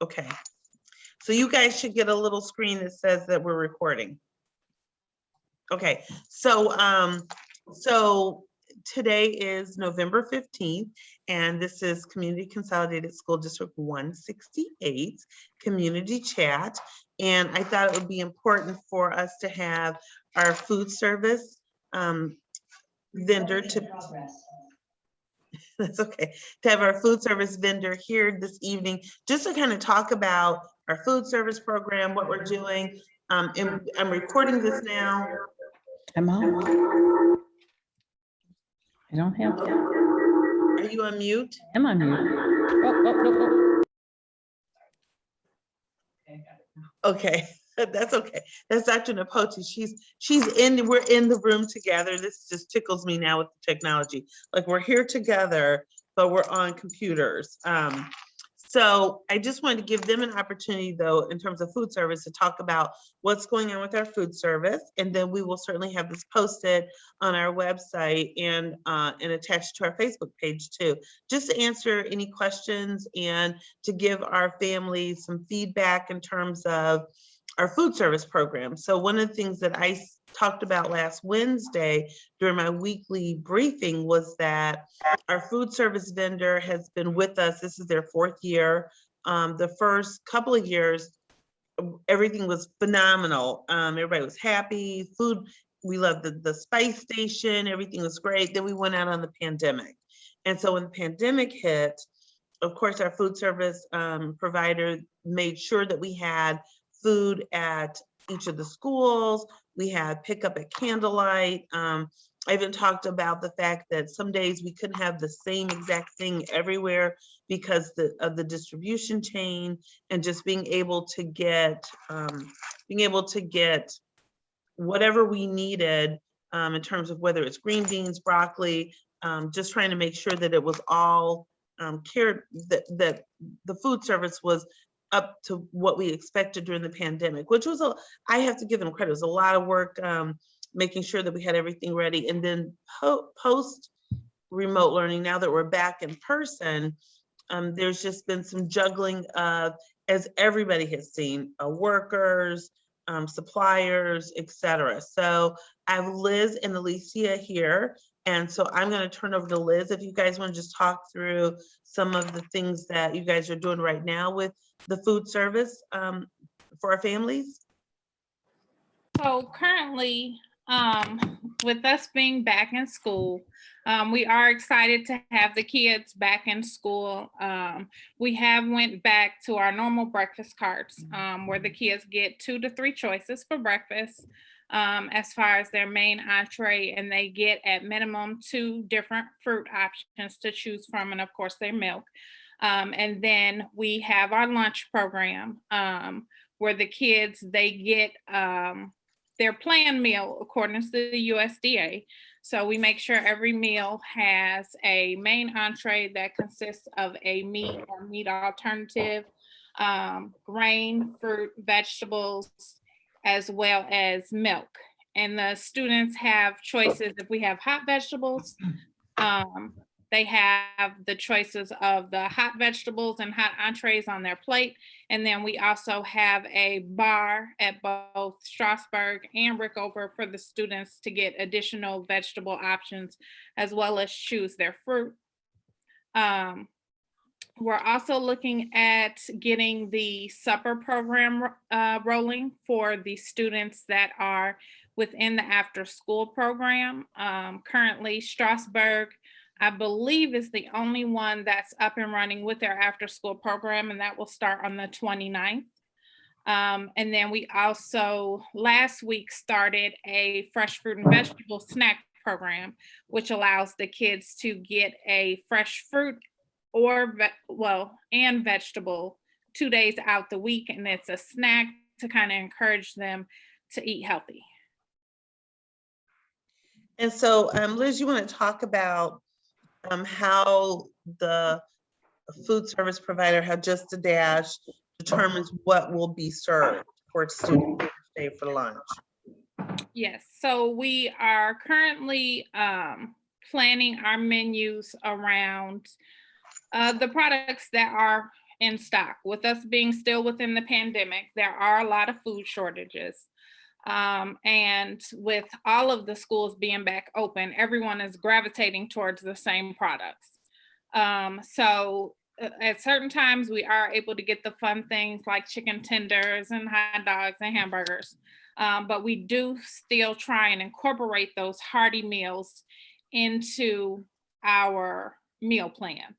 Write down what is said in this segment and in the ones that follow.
Okay. So you guys should get a little screen that says that we're recording. Okay, so today is November 15th, and this is Community Consolidated School District 168 Community Chat. And I thought it would be important for us to have our food service vendor that's okay, to have our food service vendor here this evening, just to kind of talk about our food service program, what we're doing. And I'm recording this now. I'm on. I don't have that. Are you on mute? I'm on mute. Oh. Okay, that's okay. That's Dr. Napoti. We're in the room together. This just tickles me now with the technology. Like, we're here together, but we're on computers. So I just wanted to give them an opportunity, though, in terms of food service, to talk about what's going on with our food service. And then we will certainly have this posted on our website and attached to our Facebook page too, just to answer any questions and to give our families some feedback in terms of our food service program. So one of the things that I talked about last Wednesday during my weekly briefing was that our food service vendor has been with us. This is their 4th year. The first couple of years, everything was phenomenal. Everybody was happy. Food, we loved the spice station. Everything was great. Then we went out on the pandemic. And so when the pandemic hit, of course, our food service provider made sure that we had food at each of the schools. We had pickup at Candlelight. I even talked about the fact that some days we couldn't have the same exact thing everywhere because of the distribution chain, and just being able to get whatever we needed in terms of whether it's green beans, broccoli, just trying to make sure that it was all cared, that the food service was up to what we expected during the pandemic, which was I have to give them credit. It was a lot of work making sure that we had everything ready. And then post remote learning, now that we're back in person, there's just been some juggling of, as everybody has seen, workers, suppliers, etc. So I have Liz and Alicia here. And so I'm going to turn over to Liz. If you guys want to just talk through some of the things that you guys are doing right now with the food service for our families. So currently, with us being back in school, we are excited to have the kids back in school. We have went back to our normal breakfast carts, where the kids get 2 to 3 choices for breakfast as far as their main entree, and they get at minimum 2 different fruit options to choose from, and of course their milk. And then we have our lunch program where the kids, they get their planned meal according to the USDA. So we make sure every meal has a main entree that consists of a meat or meat alternative, grain, fruit, vegetables, as well as milk. And the students have choices. If we have hot vegetables, they have the choices of the hot vegetables and hot entrees on their plate. And then we also have a bar at both Strasburg and Rickover for the students to get additional vegetable options, as well as choose their fruit. We're also looking at getting the supper program rolling for the students that are within the after school program. Currently, Strasburg, I believe, is the only one that's up and running with their after school program, and that will start on the 29th. And then we also last week started a fresh fruit and vegetable snack program, which allows the kids to get a fresh fruit and vegetable 2 days out the week. And it's a snack to kind of encourage them to eat healthy. And so, Liz, you want to talk about how the food service provider, how Just a Dash determines what will be served for students today for lunch? Yes, so we are currently planning our menus around the products that are in stock. With us being still within the pandemic, there are a lot of food shortages. And with all of the schools being back open, everyone is gravitating towards the same products. So at certain times, we are able to get the fun things like chicken tenders and hot dogs and hamburgers. But we do still try and incorporate those hearty meals into our meal plan.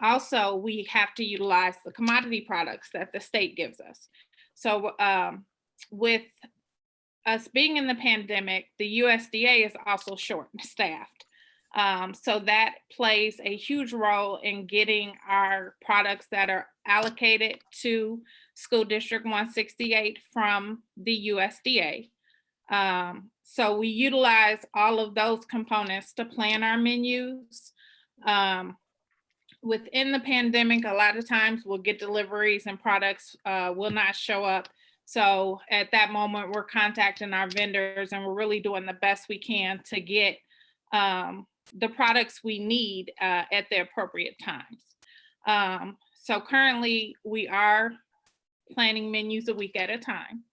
Also, we have to utilize the commodity products that the state gives us. So with us being in the pandemic, the USDA is also short-staffed. So that plays a huge role in getting our products that are allocated to School District 168 from the USDA. So we utilize all of those components to plan our menus. Within the pandemic, a lot of times we'll get deliveries and products will not show up. So at that moment, we're contacting our vendors and we're really doing the best we can to get the products we need at the appropriate times. So currently we are planning menus a week at a time.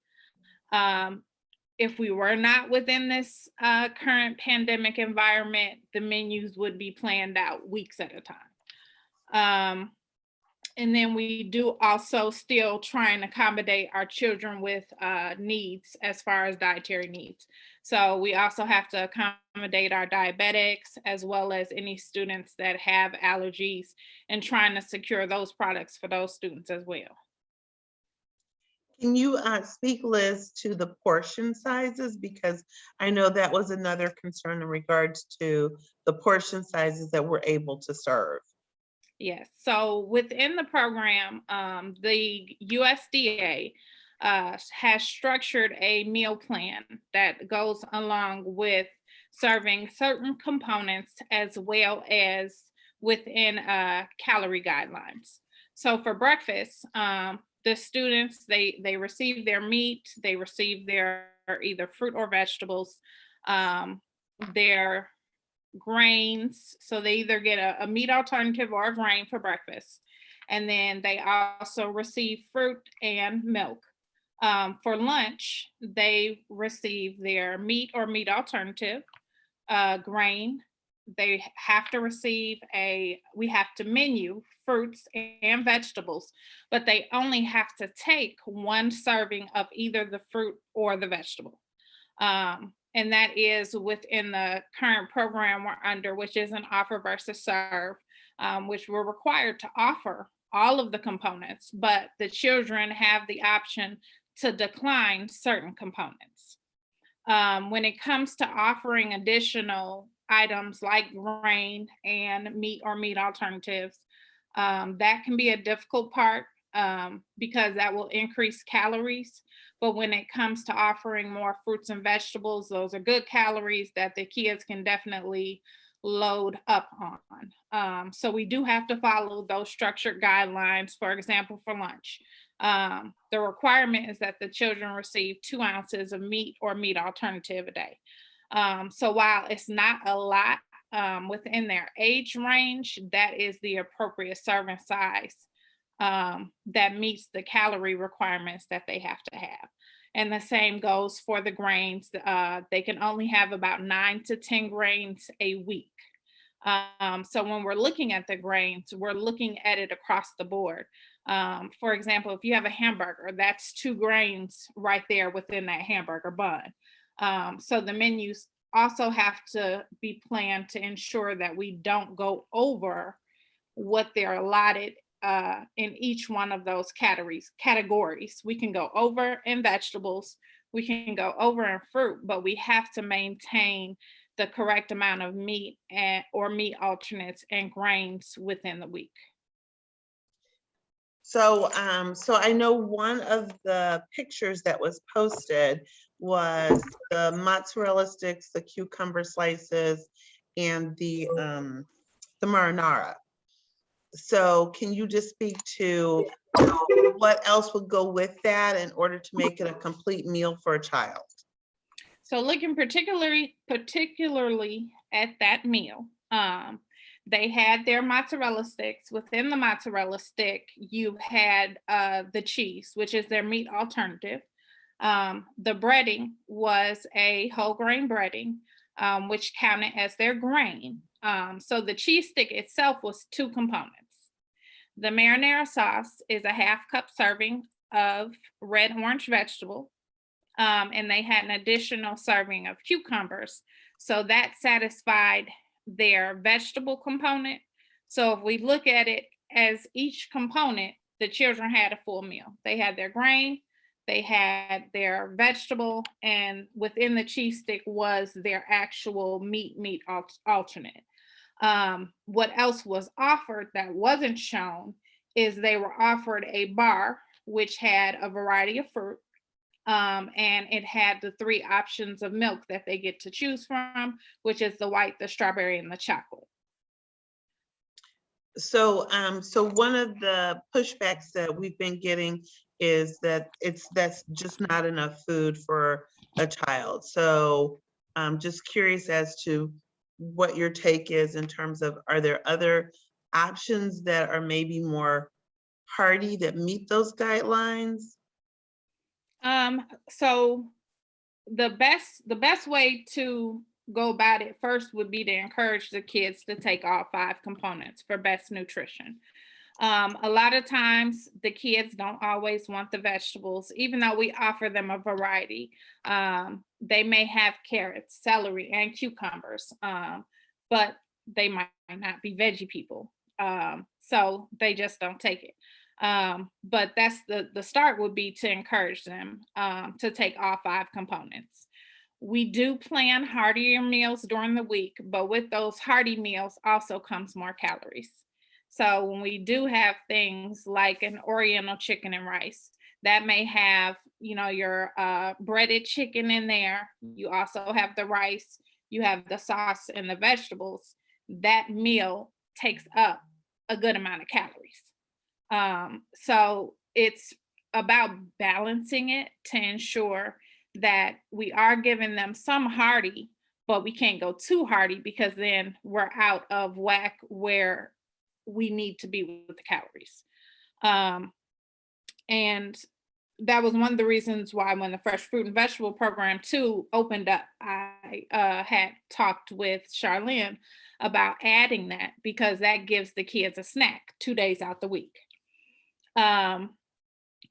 If we were not within this current pandemic environment, the menus would be planned out weeks at a time. And then we do also still try and accommodate our children with needs as far as dietary needs. So we also have to accommodate our diabetics as well as any students that have allergies and trying to secure those products for those students as well. Can you speak, Liz, to the portion sizes? Because I know that was another concern in regards to the portion sizes that we're able to serve. Yes, so within the program, the USDA has structured a meal plan that goes along with serving certain components as well as within calorie guidelines. So for breakfast, the students, they receive their meat, they receive their either fruit or vegetables, their grains. So they either get a meat alternative or a grain for breakfast. And then they also receive fruit and milk. For lunch, they receive their meat or meat alternative, grain. They have to receive we have to menu fruits and vegetables, but they only have to take one serving of either the fruit or the vegetable. And that is within the current program we're under, which is an offer versus serve, which we're required to offer all of the components, but the children have the option to decline certain components. When it comes to offering additional items like grain and meat or meat alternatives, that can be a difficult part because that will increase calories. But when it comes to offering more fruits and vegetables, those are good calories that the kids can definitely load up on. So we do have to follow those structured guidelines. For example, for lunch, the requirement is that the children receive 2 ounces of meat or meat alternative a day. So while it's not a lot within their age range, that is the appropriate serving size that meets the calorie requirements that they have to have. And the same goes for the grains. They can only have about 9 to 10 grains a week. So when we're looking at the grains, we're looking at it across the board. For example, if you have a hamburger, that's 2 grains right there within that hamburger bun. So the menus also have to be planned to ensure that we don't go over what they're allotted in each one of those categories. We can go over in vegetables, we can go over in fruit, but we have to maintain the correct amount of meat or meat alternates and grains within the week. So, so I know one of the pictures that was posted was the mozzarella sticks, the cucumber slices, and the marinara. So can you just speak to what else would go with that in order to make it a complete meal for a child? So looking particularly at that meal, They had their mozzarella sticks. Within the mozzarella stick, you had the cheese, which is their meat alternative. The breading was a whole grain breading, which counted as their grain. So the cheese stick itself was 2 components. The marinara sauce is a 1/2 cup serving of red orange vegetable. And they had an additional serving of cucumbers. So that satisfied their vegetable component. So if we look at it as each component, the children had a full meal. They had their grain, they had their vegetable, and within the cheese stick was their actual meat alternate. What else was offered that wasn't shown is they were offered a bar, which had a variety of fruit. And it had the 3 options of milk that they get to choose from, which is the white, the strawberry, and the chocolate. So, so one of the pushbacks that we've been getting is that that's just not enough food for a child. So I'm just curious as to what your take is in terms of, are there other options that are maybe more hearty that meet those guidelines? So the best way to go about it first would be to encourage the kids to take all 5 components for best nutrition. A lot of times the kids don't always want the vegetables, even though we offer them a variety. They may have carrots, celery, and cucumbers, but they might not be veggie people. So they just don't take it. But that's the start would be to encourage them to take all 5 components. We do plan heartier meals during the week, but with those hearty meals also comes more calories. So when we do have things like an Oriental chicken and rice, that may have, your breaded chicken in there. You also have the rice, you have the sauce and the vegetables. That meal takes up a good amount of calories. So it's about balancing it to ensure that we are giving them some hearty, but we can't go too hearty because then we're out of whack where we need to be with the calories. And that was one of the reasons why when the Fresh Fruit and Vegetable Program 2 opened up, I had talked with Charlene about adding that because that gives the kids a snack 2 days out the week.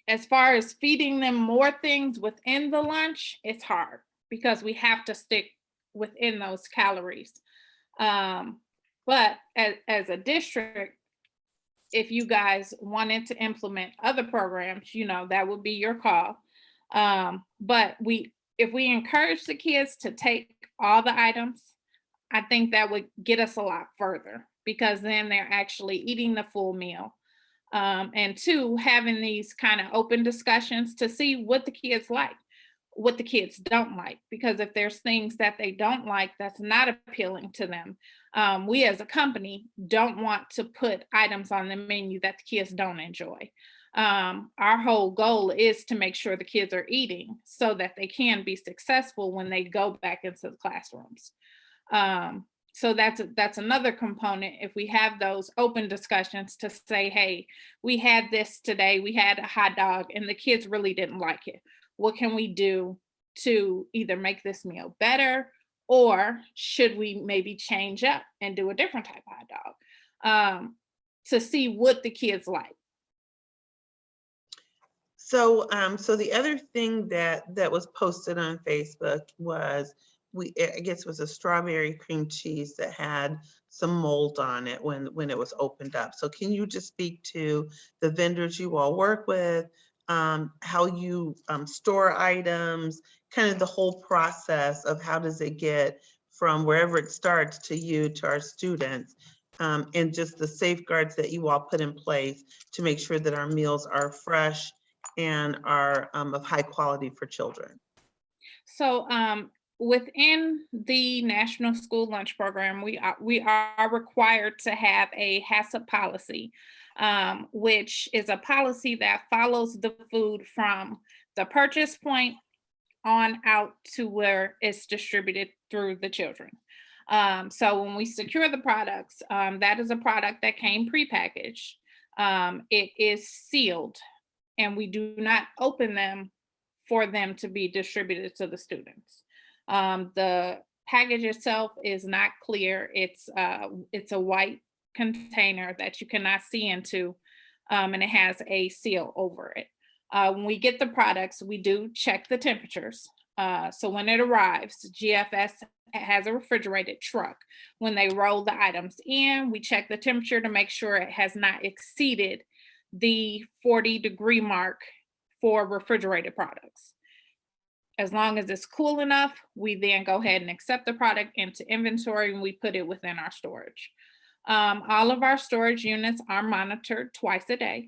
As far as feeding them more things within the lunch, it's hard because we have to stick within those calories. But as a district, if you guys wanted to implement other programs, that would be your call. But if we encourage the kids to take all the items, I think that would get us a lot further because then they're actually eating the full meal. And 2, having these kind of open discussions to see what the kids like, what the kids don't like, because if there's things that they don't like that's not appealing to them, we as a company don't want to put items on the menu that the kids don't enjoy. Our whole goal is to make sure the kids are eating so that they can be successful when they go back into the classrooms. So that's another component. If we have those open discussions to say, hey, we had this today, we had a hot dog and the kids really didn't like it. What can we do to either make this meal better, or should we maybe change up and do a different type of hot dog to see what the kids like? So, so the other thing that was posted on Facebook was, I guess it was a strawberry cream cheese that had some mold on it when it was opened up. So can you just speak to the vendors you all work with, how you store items, kind of the whole process of how does it get from wherever it starts to you, to our students, and just the safeguards that you all put in place to make sure that our meals are fresh and are of high quality for children. So within the National School Lunch Program, we are required to have a HACCP policy, which is a policy that follows the food from the purchase point on out to where it's distributed through the children. So when we secure the products, that is a product that came prepackaged. It is sealed, and we do not open them for them to be distributed to the students. The package itself is not clear. It's a white container that you cannot see into, and it has a seal over it. When we get the products, we do check the temperatures. So when it arrives, GFS has a refrigerated truck. When they roll the items in, we check the temperature to make sure it has not exceeded the 40-degree mark for refrigerated products. As long as it's cool enough, we then go ahead and accept the product into inventory and we put it within our storage. All of our storage units are monitored twice a day.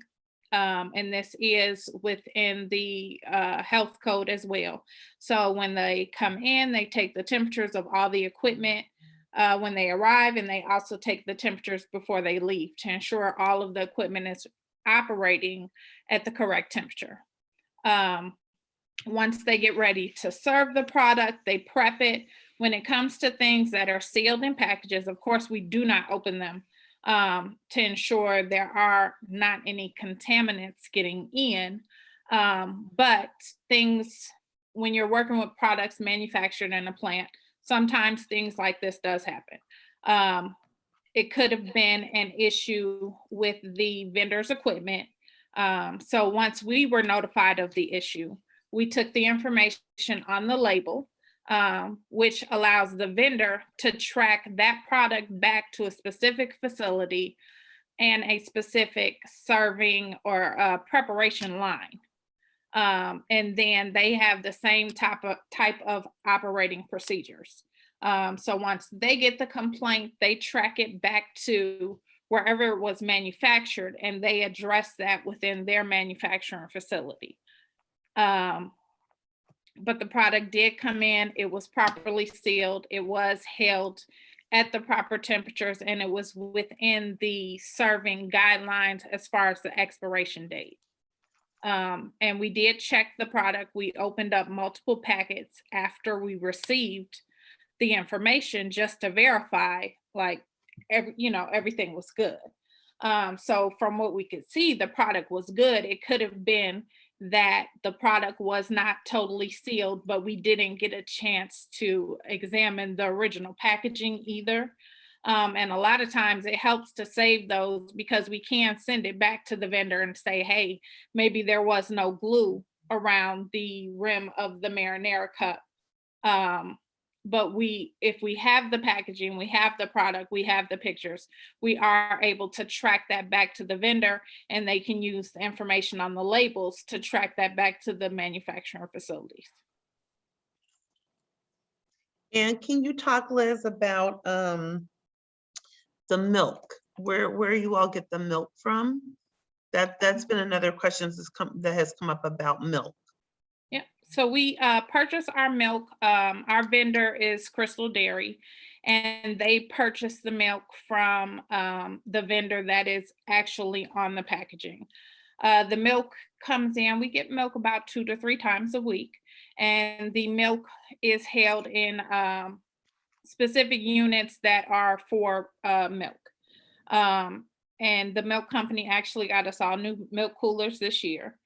And this is within the health code as well. So when they come in, they take the temperatures of all the equipment when they arrive, and they also take the temperatures before they leave to ensure all of the equipment is operating at the correct temperature. Once they get ready to serve the product, they prep it. When it comes to things that are sealed in packages, of course, we do not open them to ensure there are not any contaminants getting in. But things, when you're working with products manufactured in a plant, sometimes things like this does happen. It could have been an issue with the vendor's equipment. So once we were notified of the issue, we took the information on the label, which allows the vendor to track that product back to a specific facility and a specific serving or preparation line. And then they have the same type of operating procedures. So once they get the complaint, they track it back to wherever it was manufactured, and they address that within their manufacturing facility. But the product did come in, it was properly sealed, it was held at the proper temperatures, and it was within the serving guidelines as far as the expiration date. And we did check the product. We opened up multiple packets after we received the information just to verify, like, everything was good. So from what we could see, the product was good. It could have been that the product was not totally sealed, but we didn't get a chance to examine the original packaging either. And a lot of times it helps to save those because we can send it back to the vendor and say, hey, maybe there was no glue around the rim of the marinara cup. But if we have the packaging, we have the product, we have the pictures, we are able to track that back to the vendor, and they can use the information on the labels to track that back to the manufacturing facilities. And can you talk, Liz, about the milk? Where you all get the milk from? That's been another question that has come up about milk. Yeah, so we purchase our milk. Our vendor is Crystal Dairy, and they purchase the milk from the vendor that is actually on the packaging. The milk comes in, we get milk about 2 to 3 times a week, and the milk is held in specific units that are for milk. And the milk company actually got us all new milk coolers this year.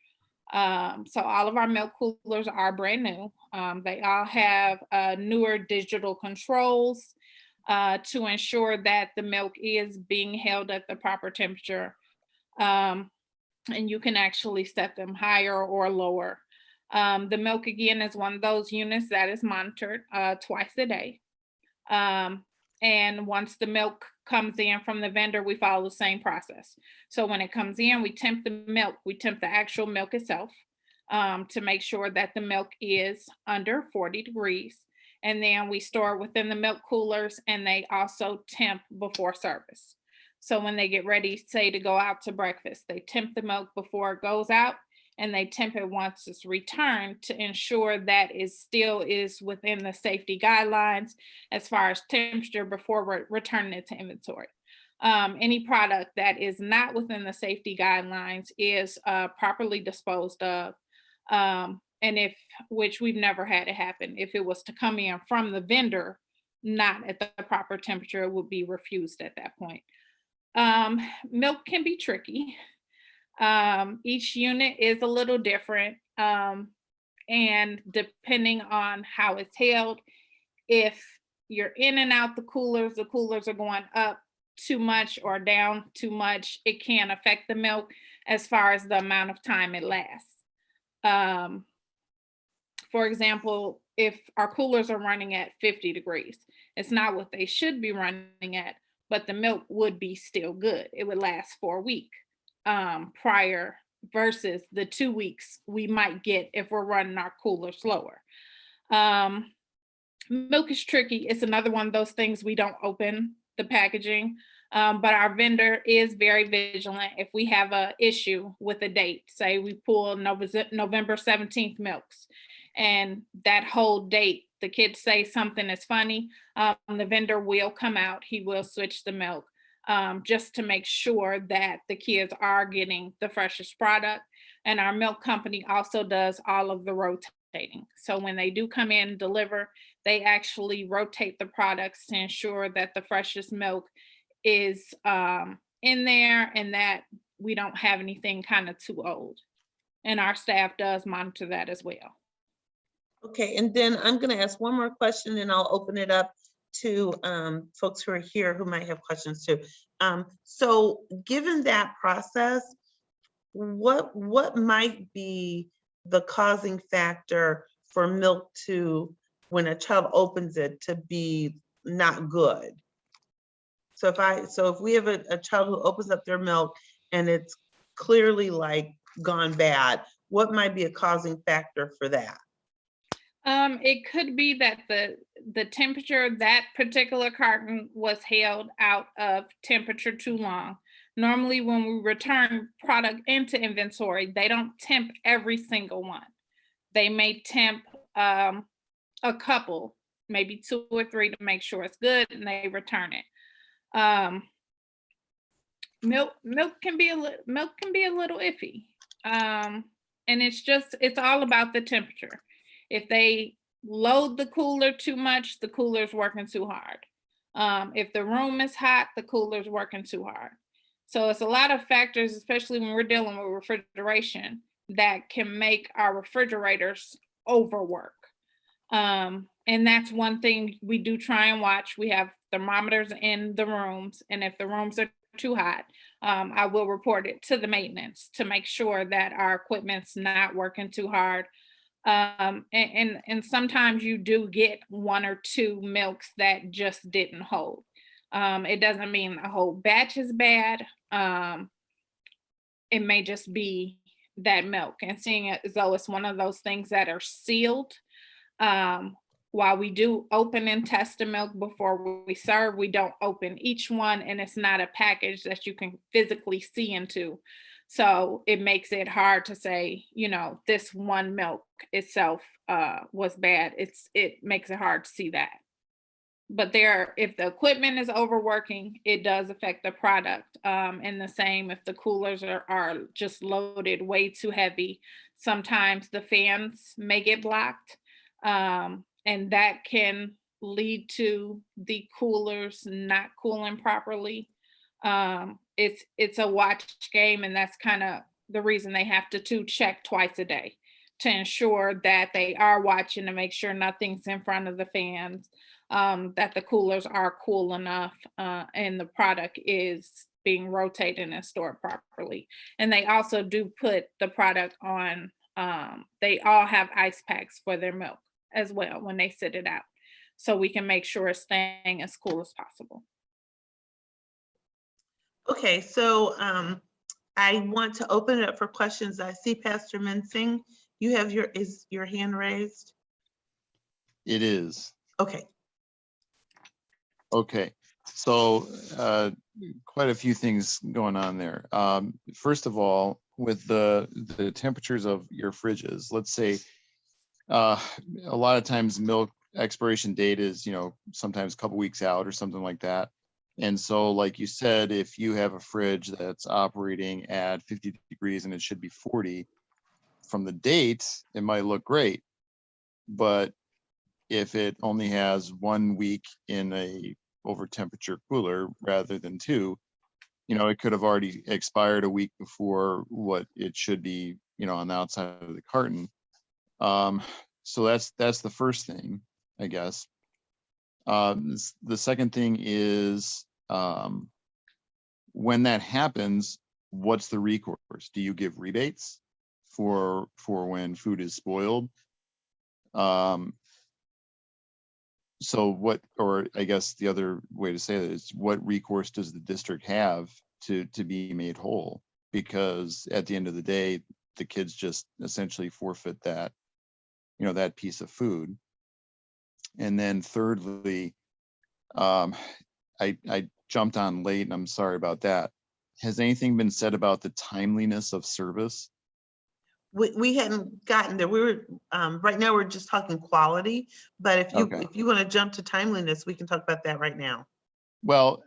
So all of our milk coolers are brand new. They all have newer digital controls to ensure that the milk is being held at the proper temperature. And you can actually set them higher or lower. The milk, again, is one of those units that is monitored twice a day. And once the milk comes in from the vendor, we follow the same process. So when it comes in, we temp the milk, we temp the actual milk itself to make sure that the milk is under 40 degrees. And then we store it within the milk coolers, and they also temp before service. So when they get ready, say, to go out to breakfast, they temp the milk before it goes out, and they temp it once it's returned to ensure that it still is within the safety guidelines as far as temperature before we're returning it to inventory. Any product that is not within the safety guidelines is properly disposed of. And which we've never had it happen, if it was to come in from the vendor not at the proper temperature, it would be refused at that point. Milk can be tricky. Each unit is a little different. And depending on how it's held, if you're in and out the coolers are going up too much or down too much, it can affect the milk as far as the amount of time it lasts. For example, if our coolers are running at 50 degrees, it's not what they should be running at, but the milk would be still good. It would last for a week prior versus the 2 weeks we might get if we're running our cooler slower. Milk is tricky. It's another one of those things we don't open the packaging, but our vendor is very vigilant. If we have an issue with a date, say we pull November 17th milks, and that whole date, the kids say something is funny, the vendor will come out, he will switch the milk just to make sure that the kids are getting the freshest product. And our milk company also does all of the rotating. So when they do come in and deliver, they actually rotate the products to ensure that the freshest milk is in there and that we don't have anything kind of too old. And our staff does monitor that as well. Okay, and then I'm going to ask one more question and I'll open it up to folks who are here who might have questions too. So given that process, what might be the causing factor for milk to, when a child opens it, to be not good? So if we have a child who opens up their milk and it's clearly like gone bad, what might be a causing factor for that? It could be that the temperature, that particular carton was held out of temperature too long. Normally when we return product into inventory, they don't temp every single one. They may temp a couple, maybe 2 or 3 to make sure it's good, and they return it. Milk can be a little iffy. And it's all about the temperature. If they load the cooler too much, the cooler's working too hard. If the room is hot, the cooler's working too hard. So it's a lot of factors, especially when we're dealing with refrigeration, that can make our refrigerators overwork. And that's one thing we do try and watch. We have thermometers in the rooms, and if the rooms are too hot, I will report it to the maintenance to make sure that our equipment's not working too hard. And sometimes you do get 1 or 2 milks that just didn't hold. It doesn't mean the whole batch is bad. It may just be that milk, and seeing it as though it's one of those things that are sealed. While we do open and test the milk before we serve, we don't open each one, and it's not a package that you can physically see into. So it makes it hard to say, this one milk itself was bad. It makes it hard to see that. But if the equipment is overworking, it does affect the product. And the same if the coolers are just loaded way too heavy. Sometimes the fans may get blocked. And that can lead to the coolers not cooling properly. It's a watch game, and that's kind of the reason they have to check twice a day to ensure that they are watching to make sure nothing's in front of the fans, that the coolers are cool enough, and the product is being rotated and stored properly. And they also do put the product on, they all have ice packs for their milk as well when they sit it out. So we can make sure it's staying as cool as possible. Okay, so I want to open it up for questions. I see Pastor Mensing, you have is your hand raised? It is. Okay. Okay, so quite a few things going on there. First of all, with the temperatures of your fridges, let's say a lot of times milk expiration date is, sometimes a couple weeks out or something like that. And so, like you said, if you have a fridge that's operating at 50 degrees and it should be 40, from the date, it might look great. But if it only has 1 week in a over temperature cooler rather than 2, it could have already expired a week before what it should be, on the outside of the carton. So that's the first thing, I guess. The second thing is, when that happens, what's the recourse? Do you give rebates for when food is spoiled? So what, or I guess the other way to say that is, what recourse does the district have to be made whole? Because at the end of the day, the kids just essentially forfeit that, that piece of food. And then thirdly, I jumped on late and I'm sorry about that. Has anything been said about the timeliness of service? We hadn't gotten there. We were, right now, we're just talking quality, but if Okay. you want to jump to timeliness, we can talk about that right now. Well,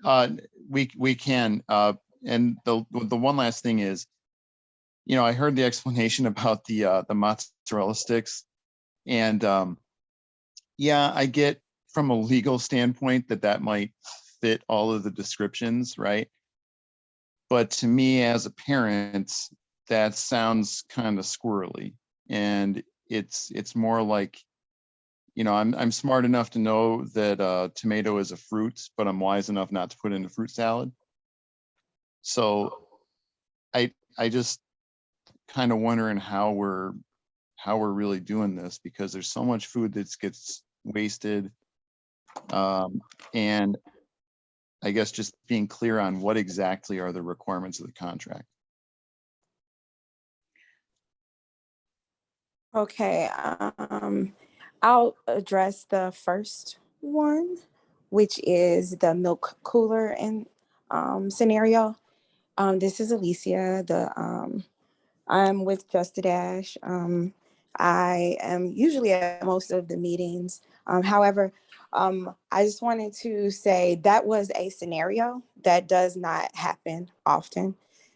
we can, and the one last thing is, I heard the explanation about the mozzarella sticks, and yeah, I get from a legal standpoint that might fit all of the descriptions, right? But to me as a parent, that sounds kind of squirrely, and it's more like, I'm smart enough to know that tomato is a fruit, but I'm wise enough not to put it in a fruit salad. So I just kind of wondering how we're really doing this, because there's so much food that gets wasted. And I guess just being clear on what exactly are the requirements of the contract. Okay, I'll address the first one, which is the milk cooler and scenario. This is Alicia. I'm with Just a Dash. I am usually at most of the meetings. However, I just wanted to say that was a scenario that does not happen often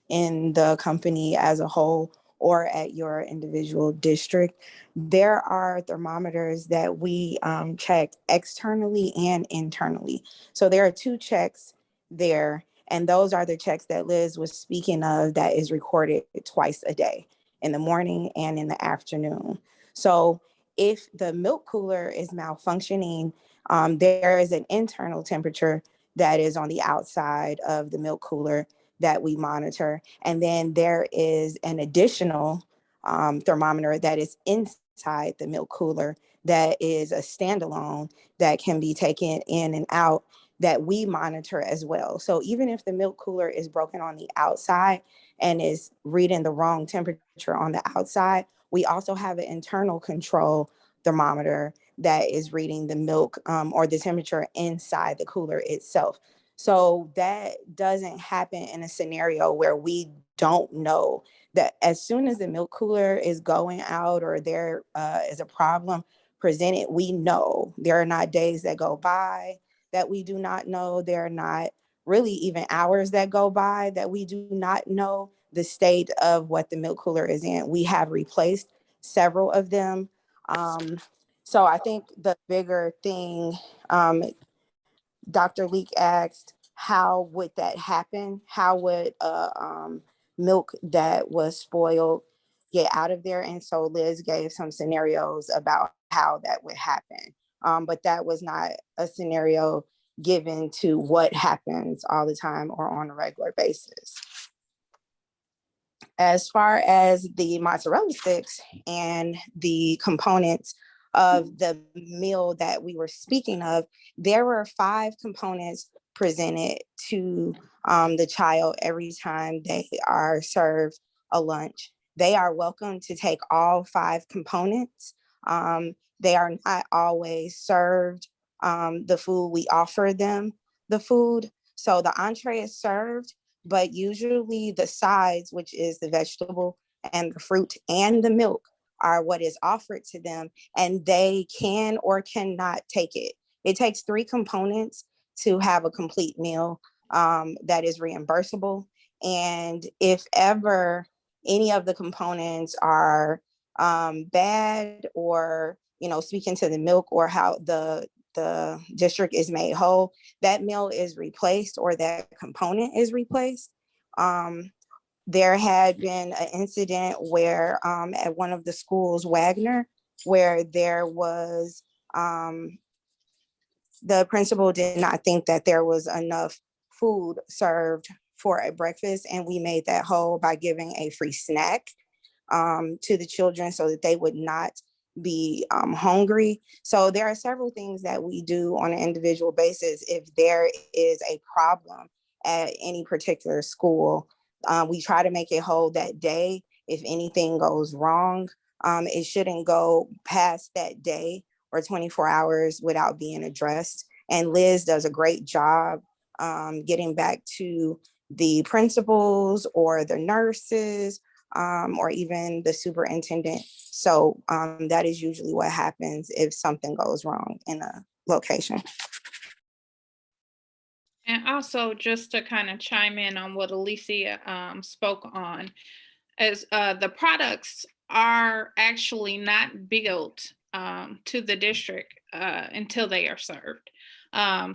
in the company as a whole or at your individual district. There are thermometers that we check externally and internally. So there are 2 checks there, and those are the checks that Liz was speaking of, that is recorded twice a day, in the morning and in the afternoon. So if the milk cooler is malfunctioning, there is an internal temperature that is on the outside of the milk cooler that we monitor. And then there is an additional thermometer that is inside the milk cooler that is a standalone that can be taken in and out, that we monitor as well. So even if the milk cooler is broken on the outside and is reading the wrong temperature on the outside, we also have an internal control thermometer that is reading the milk or the temperature inside the cooler itself. So that doesn't happen in a scenario where we don't know that as soon as the milk cooler is going out or there is a problem presented, we know. There are not days that go by that we do not know. There are not really even hours that go by that we do not know the state of what the milk cooler is in. We have replaced several of them. So I think the bigger thing, Dr. Leak asked, how would that happen? How would milk that was spoiled get out of there? And so Liz gave some scenarios about how that would happen. But that was not a scenario given to what happens all the time or on a regular basis. As far as the mozzarella sticks and the components of the meal that we were speaking of, there were 5 components presented to the child every time they are served a lunch. They are welcome to take all 5 components. They are not always served the food. We offer them the food. So the entree is served, but usually the sides, which is the vegetable and the fruit and the milk, are what is offered to them, and they can or cannot take it. It takes 3 components to have a complete meal that is reimbursable. And if ever any of the components are bad or speaking to the milk or how the district is made whole, that meal is replaced or that component is replaced. There had been an incident where at one of the schools, Wagner, where there was, the principal did not think that there was enough food served for a breakfast, and we made that whole by giving a free snack to the children so that they would not be hungry. So there are several things that we do on an individual basis. If there is a problem at any particular school, we try to make it whole that day. If anything goes wrong, it shouldn't go past that day or 24 hours without being addressed. And Liz does a great job getting back to the principals or the nurses or even the superintendent. So that is usually what happens if something goes wrong in a location. And also, just to kind of chime in on what Alicia spoke on, as the products are actually not billed to the district until they are served.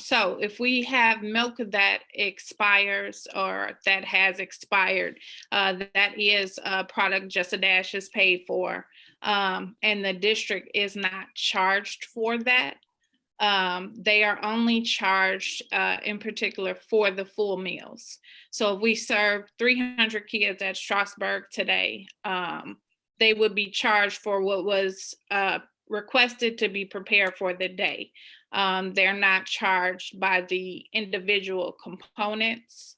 So if we have milk that expires or that has expired, that is a product Just a Dash is paid for, and the district is not charged for that. They are only charged in particular for the full meals. So if we serve 300 kids at Strasburg today, they would be charged for what was requested to be prepared for the day. They're not charged by the individual components.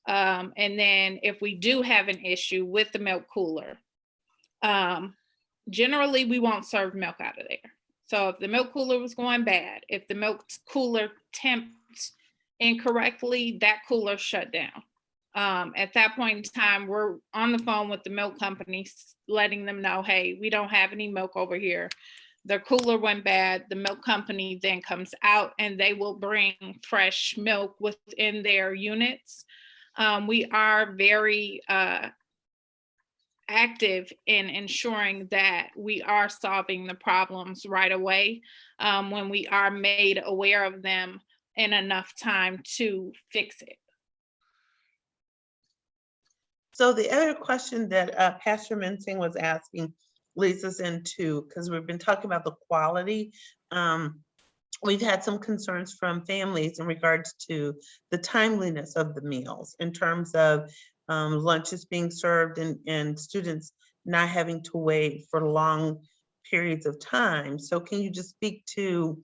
And then if we do have an issue with the milk cooler, generally we won't serve milk out of there. So if the milk cooler was going bad, if the milk cooler temped incorrectly, that cooler shut down. At that point in time, we're on the phone with the milk companies, letting them know, hey, we don't have any milk over here. The cooler went bad. The milk company then comes out and they will bring fresh milk within their units. We are very active in ensuring that we are solving the problems right away when we are made aware of them in enough time to fix it. So the other question that Pastor Mensing was asking leads us into, because we've been talking about the quality. We've had some concerns from families in regards to the timeliness of the meals in terms of lunches being served and students not having to wait for long periods of time. So can you just speak to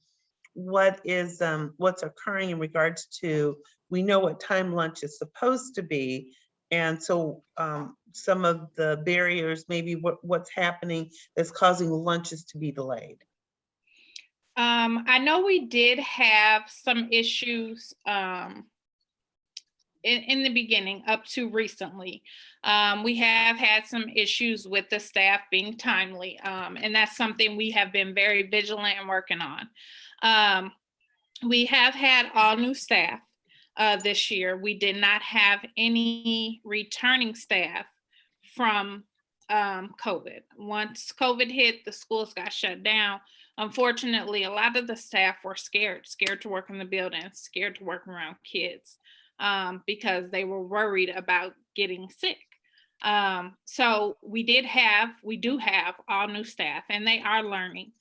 what is what's occurring in regards to, we know what time lunch is supposed to be, and so some of the barriers, maybe what's happening that's causing lunches to be delayed? I know we did have some issues in the beginning up to recently. We have had some issues with the staff being timely, and that's something we have been very vigilant and working on. We have had all new staff this year. We did not have any returning staff from COVID. Once COVID hit, the schools got shut down. Unfortunately, a lot of the staff were scared to work in the building, scared to work around kids because they were worried about getting sick. So we do have all new staff, and they are learning.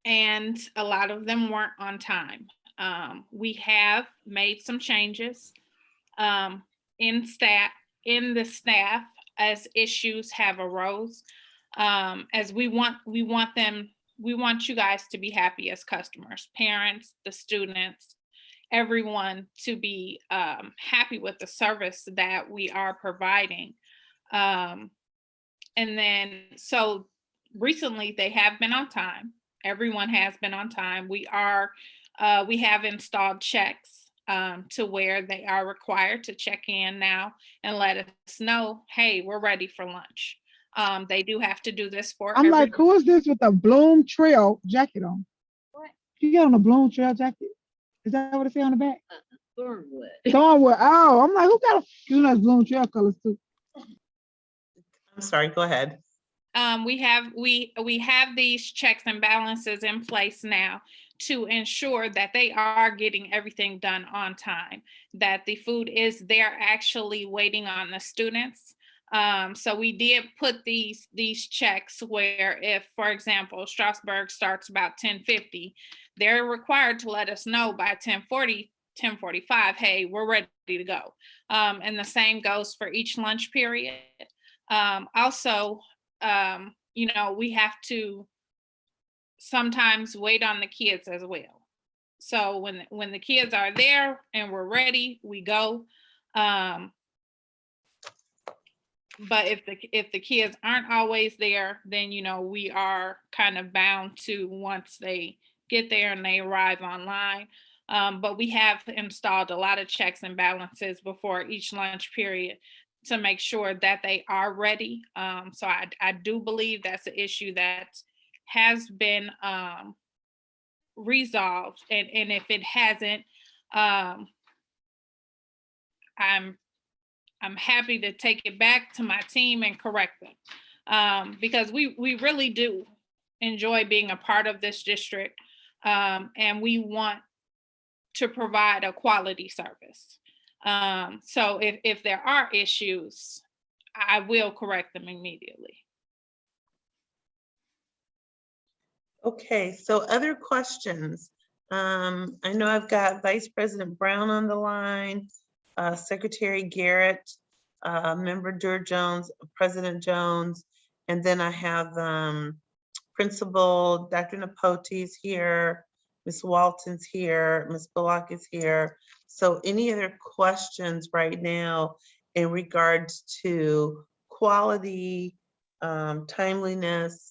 And a lot of them weren't on time. We have made some changes in the staff as issues have arose. As we want you guys to be happy as customers, parents, the students, everyone to be happy with the service that we are providing. And then, so recently they have been on time. Everyone has been on time. We have installed checks to where they are required to check in now and let us know, hey, we're ready for lunch. They do have to do this for. I'm like, who is this with a Bloom Trail jacket on? What? You got on a Bloom Trail jacket? Is that what it say on the back? Thornwood. Thornwood. Oh, I'm like, who got a, you know, Bloom Trail colors too? I'm sorry, go ahead. We have these checks and balances in place now to ensure that they are getting everything done on time, that the food is there actually waiting on the students. So we did put these checks where if, for example, Strasbourg starts about 10:50, they're required to let us know by 10:40, 10:45, hey, we're ready to go. And the same goes for each lunch period. Also, we have to sometimes wait on the kids as well. So when the kids are there and we're ready, we go. But if the kids aren't always there, then we are kind of bound to, once they get there and they arrive online. But we have installed a lot of checks and balances before each lunch period to make sure that they are ready. So I do believe that's an issue that has been resolved. And if it hasn't, I'm happy to take it back to my team and correct them, because we really do enjoy being a part of this district, and we want to provide a quality service. So if there are issues, I will correct them immediately. Okay, so other questions? I know I've got Vice President Brown on the line, Secretary Garrett, Member Jones, President Jones, and then I have Principal Dr. Napoti's here, Ms. Walton's here, Ms. Bullock is here. So any other questions right now in regards to quality, timeliness,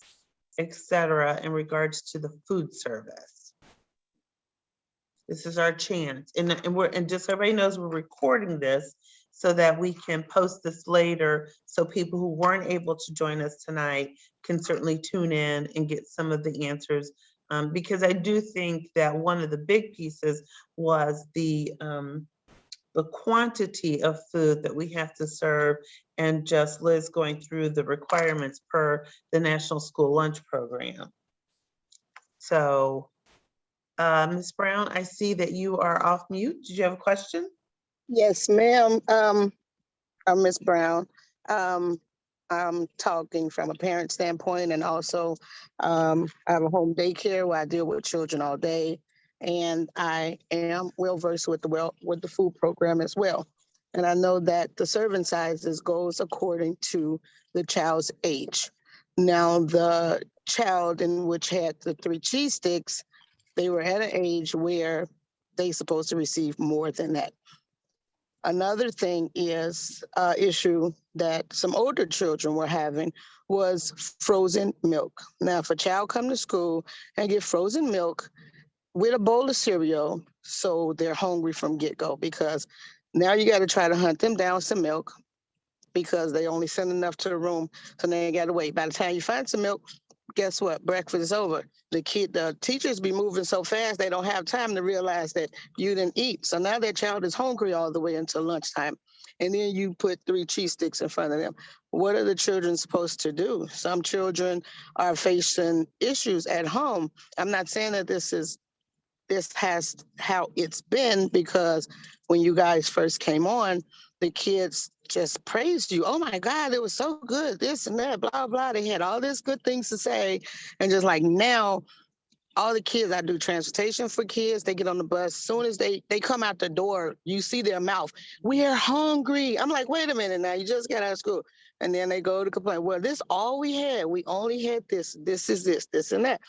etc., in regards to the food service? This is our chance, and just so everybody knows, we're recording this so that we can post this later, so people who weren't able to join us tonight can certainly tune in and get some of the answers. Because I do think that one of the big pieces was the quantity of food that we have to serve, and just Liz going through the requirements per the National School Lunch Program. So, Ms. Brown, I see that you are off mute. Did you have a question? Yes, ma'am. I'm Ms. Brown. I'm talking from a parent standpoint, and also I have a home daycare where I deal with children all day, and I am well versed with the food program as well. And I know that the serving sizes goes according to the child's age. Now, the child in which had the 3 cheese sticks, they were at an age where they supposed to receive more than that. Another thing is issue that some older children were having was frozen milk. Now, if a child come to school and get frozen milk with a bowl of cereal, so they're hungry from get-go, because now you got to try to hunt them down some milk, because they only send enough to the room, so they ain't got to wait. By the time you find some milk, guess what? Breakfast is over. The teachers be moving so fast, they don't have time to realize that you didn't eat. So now that child is hungry all the way until lunchtime. And then you put 3 cheese sticks in front of them. What are the children supposed to do? Some children are facing issues at home. I'm not saying that this has how it's been, because when you guys first came on, the kids just praised you. Oh my God, it was so good, this and that, blah, blah. They had all these good things to say. And just like now, all the kids, I do transportation for kids. They get on the bus. As soon as they come out the door, you see their mouth. We're hungry. I'm like, wait a minute now, you just got out of school. And then they go to complain. Well, this all we had. We only had this. This is this and that.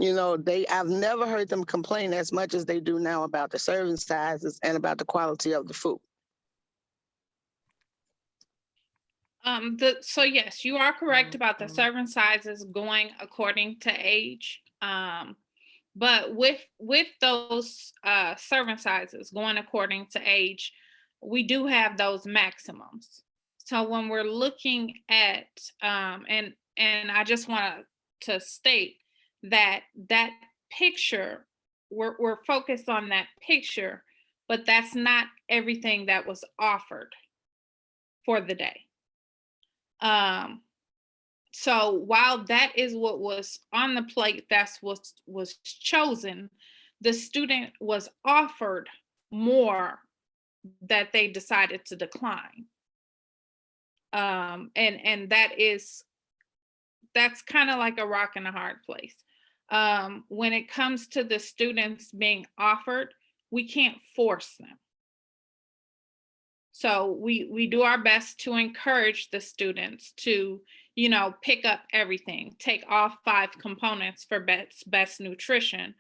I've never heard them complain as much as they do now about the serving sizes and about the quality of the food. So yes, you are correct about the serving sizes going according to age. But with those serving sizes going according to age, we do have those maximums. So when we're looking at, and I just want to state that picture, we're focused on that picture, but that's not everything that was offered for the day. So while that is what was on the plate, that's what was chosen, the student was offered more that they decided to decline. And that's kind of like a rock and a hard place. When it comes to the students being offered, we can't force them. So we do our best to encourage the students to, pick up everything, take off 5 components for best nutrition.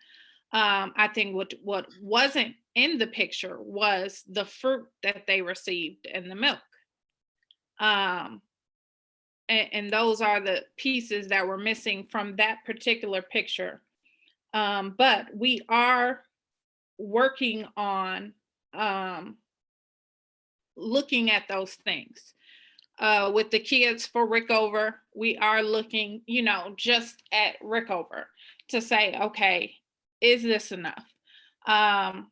I think what wasn't in the picture was the fruit that they received and the milk. And those are the pieces that were missing from that particular picture. But we are working on looking at those things. With the kids for Rickover, we are looking, just at Rickover to say, okay, is this enough? And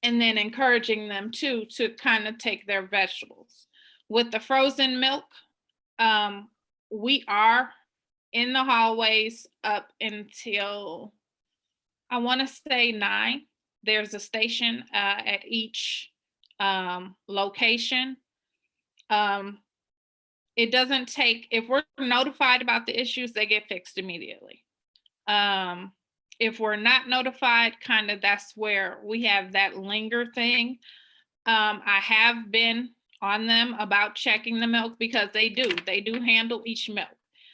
then encouraging them to kind of take their vegetables. With the frozen milk, we are in the hallways up until, I want to say 9. There's a station at each location. It doesn't take, if we're notified about the issues, they get fixed immediately. If we're not notified, kind of that's where we have that linger thing. I have been on them about checking the milk because they do handle each milk.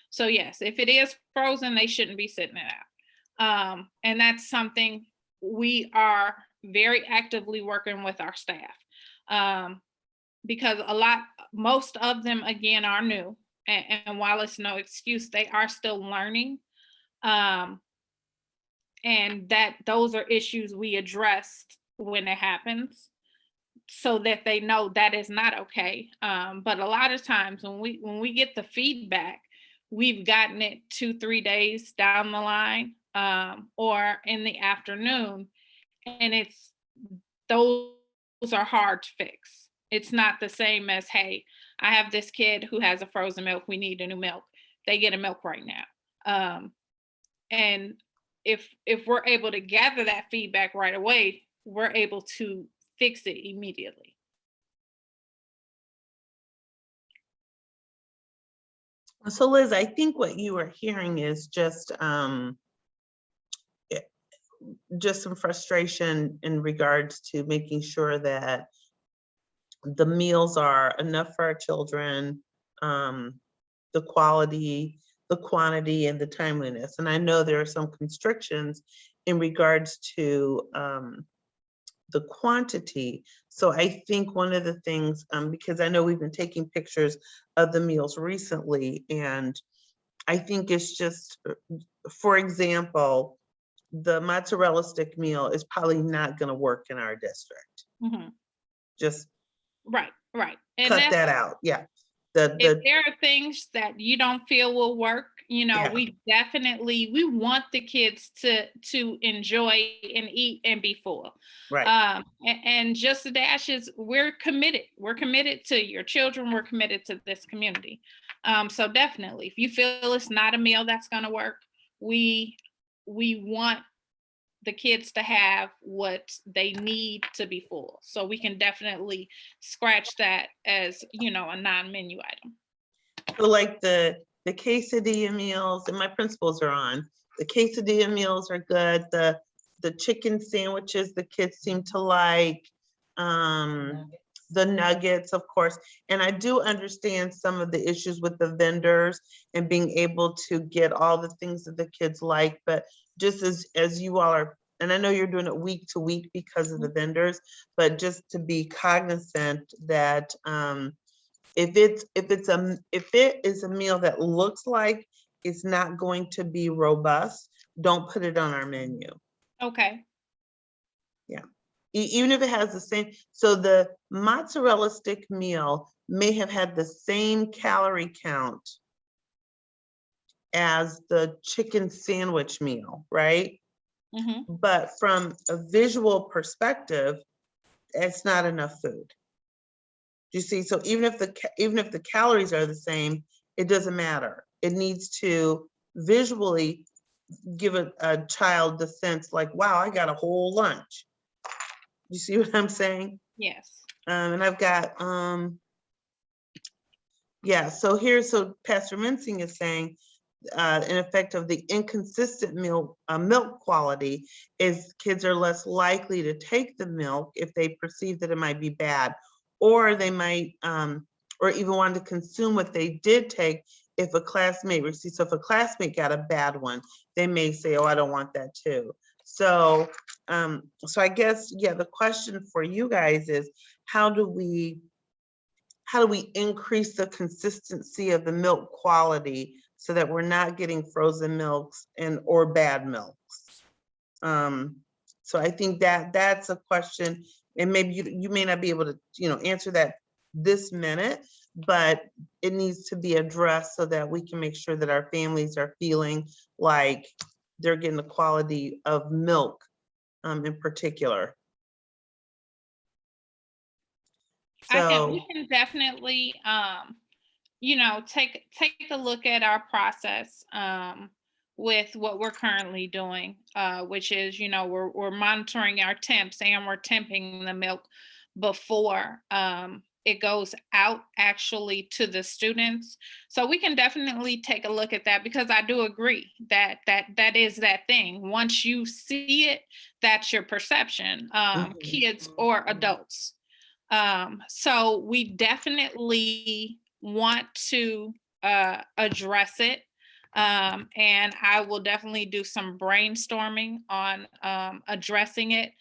So yes, if it is frozen, they shouldn't be sitting it out. And that's something we are very actively working with our staff. Because most of them, again, are new. And while it's no excuse, they are still learning. And those are issues we addressed when it happens, so that they know that is not okay. But a lot of times when we get the feedback, we've gotten it 2-3 days down the line, or in the afternoon, and those are hard to fix. It's not the same as, hey, I have this kid who has a frozen milk, we need a new milk. They get a milk right now. And if we're able to gather that feedback right away, we're able to fix it immediately. So Liz, I think what you are hearing is just some frustration in regards to making sure that the meals are enough for our children, the quality, the quantity, and the timeliness. And I know there are some constrictions in regards to the quantity. So I think one of the things, because I know we've been taking pictures of the meals recently, and I think it's just, for example, the mozzarella stick meal is probably not going to work in our district. Mm-hmm. Just right. And cut that out. Yeah. If there are things that you don't feel will work, Yeah. we want the kids to enjoy and eat and be full. Right. And Just the Dashes, we're committed. We're committed to your children. We're committed to this community. So definitely, if you feel it's not a meal that's going to work, we want the kids to have what they need to be full. So we can definitely scratch that as, a non-menu item. So like the quesadilla meals, and my principals are on, the quesadilla meals are good. The chicken sandwiches, the kids seem to like, the nuggets, of course. And I do understand some of the issues with the vendors and being able to get all the things that the kids like, but just as you all are, and I know you're doing it week to week because of the vendors, but just to be cognizant that if it is a meal that looks like it's not going to be robust, don't put it on our menu. Okay. Yeah. Even if it has the same, so the mozzarella stick meal may have had the same calorie count as the chicken sandwich meal, right? Mm-hmm. But from a visual perspective, it's not enough food. Do you see? So even if the calories are the same, it doesn't matter. It needs to visually give a child the sense like, wow, I got a whole lunch. You see what I'm saying? Yes. And I've got, yeah, so Pastor Mincing is saying, an effect of the inconsistent milk quality is kids are less likely to take the milk if they perceive that it might be bad, or they might, or even want to consume what they did take if a classmate receives. So if a classmate got a bad one, they may say, oh, I don't want that too. So, so I guess, yeah, the question for you guys is, how do we increase the consistency of the milk quality so that we're not getting frozen milks or bad milks? So I think that's a question, and maybe you may not be able to, answer that this minute, but it needs to be addressed so that we can make sure that our families are feeling like they're getting the quality of milk, in particular. So We can definitely, take a look at our process with what we're currently doing, which is, we're monitoring our temps and we're temping the milk before it goes out actually to the students. So we can definitely take a look at that, because I do agree that is that thing. Once you see it, that's your perception, kids or adults. So we definitely want to address it. And I will definitely do some brainstorming on addressing it.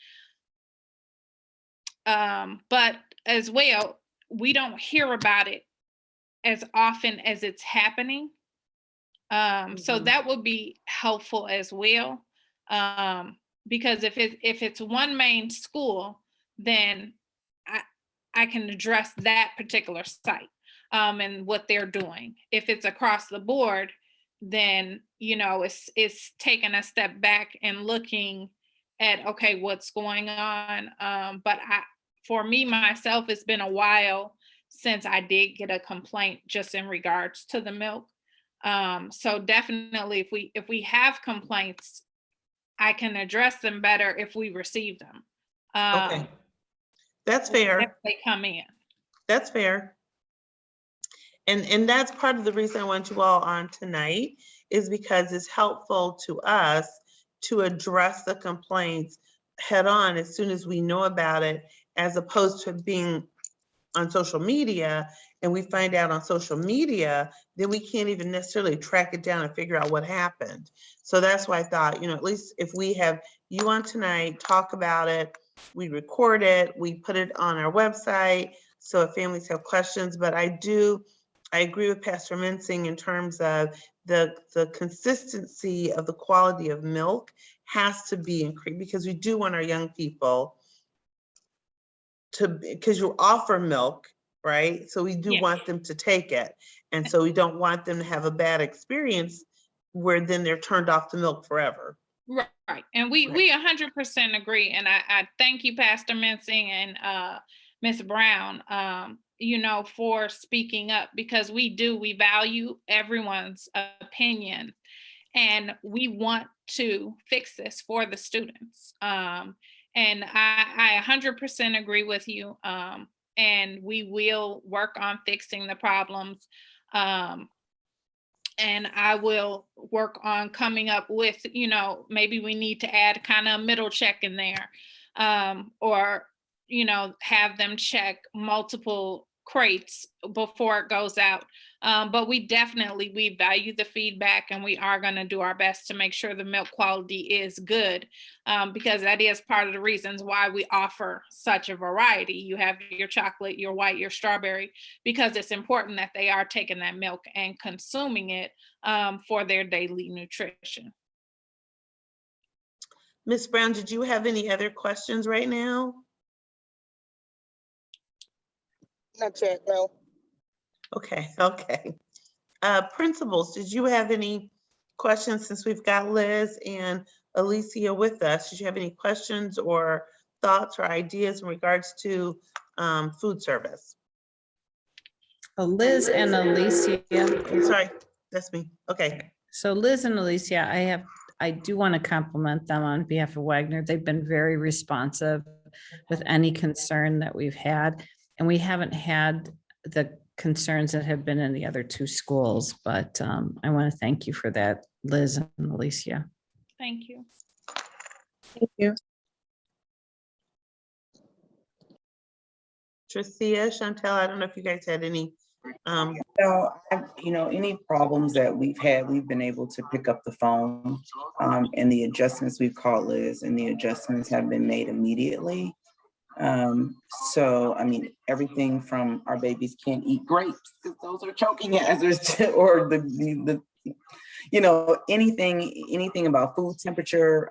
But as well, we don't hear about it as often as it's happening. So that would be helpful as well. Because if it's one main school, then I can address that particular site and what they're doing. If it's across the board, then it's taking a step back and looking at, okay, what's going on. But for me myself, it's been a while since I did get a complaint just in regards to the milk. So definitely, if we have complaints, I can address them better if we receive them. okay, that's fair. If they come in. That's fair. And that's part of the reason I want you all on tonight, is because it's helpful to us to address the complaints head on as soon as we know about it, as opposed to being on social media and we find out on social media, then we can't even necessarily track it down and figure out what happened. So that's why I thought, at least if we have you on tonight, talk about it, we record it, we put it on our website, so if families have questions. But I agree with Pastor Mincing in terms of the consistency of the quality of milk has to be increased, because we do want our young people because you offer milk, right? So we do want them to take it. And so we don't want them to have a bad experience where then they're turned off the milk forever. Right. And we 100% agree. And I thank you, Pastor Mincing and Ms. Brown, for speaking up, because we value everyone's opinion, and we want to fix this for the students. And I 100% agree with you. And we will work on fixing the problems. And I will work on coming up with, maybe we need to add kind of a middle check in there, or, have them check multiple crates before it goes out. But we value the feedback, and we are going to do our best to make sure the milk quality is good, because that is part of the reasons why we offer such a variety. You have your chocolate, your white, your strawberry, because it's important that they are taking that milk and consuming it for their daily nutrition. Ms. Brown, did you have any other questions right now? Not yet, no. Okay. Principals, did you have any questions, since we've got Liz and Alicia with us? Did you have any questions or thoughts or ideas in regards to food service? Liz and Alicia. Sorry, that's me. Okay. So Liz and Alicia, I do want to compliment them on behalf of Wagner. They've been very responsive with any concern that we've had. And we haven't had the concerns that have been in the other two schools, but I want to thank you for that, Liz and Alicia. Thank you. Thank you. Tristia, Chantel, I don't know if you guys had any. Any problems that we've had, we've been able to pick up the phone, and the adjustments, we've called Liz, and the adjustments have been made immediately. So, I mean, everything from our babies can't eat grapes because those are choking hazards, or anything about food temperature.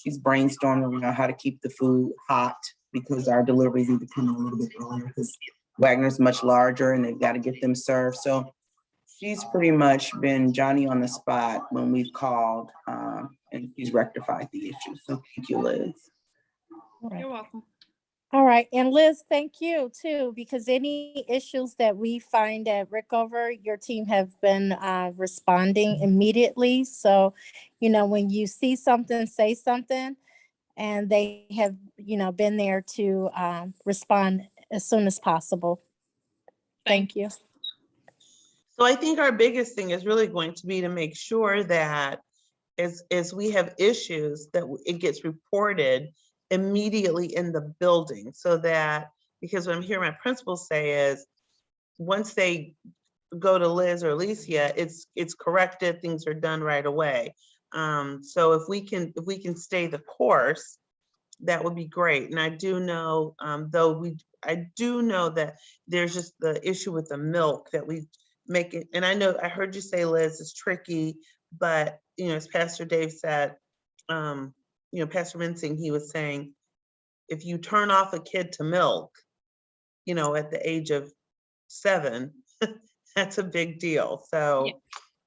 She's brainstorming around how to keep the food hot because our deliveries need to come in a little bit earlier because Wagner's much larger and they've got to get them served. So she's pretty much been Johnny on the spot when we've called, and she's rectified the issue. So thank you, Liz. You're welcome. All right. And Liz, thank you too, because any issues that we find at Rickover, your team have been responding immediately. So, when you see something, say something, and they have, been there to respond as soon as possible. Thank you. So I think our biggest thing is really going to be to make sure that as we have issues, that it gets reported immediately in the building, so that, because what I'm hearing my principals say is once they go to Liz or Alicia, it's corrected, things are done right away. So if we can stay the course, that would be great. And I do know, I do know that there's just the issue with the milk that we make it. And I know, I heard you say, Liz, it's tricky, but as Pastor Dave said, Pastor Mincing, he was saying, if you turn off a kid to milk, at the age of 7, that's a big deal. So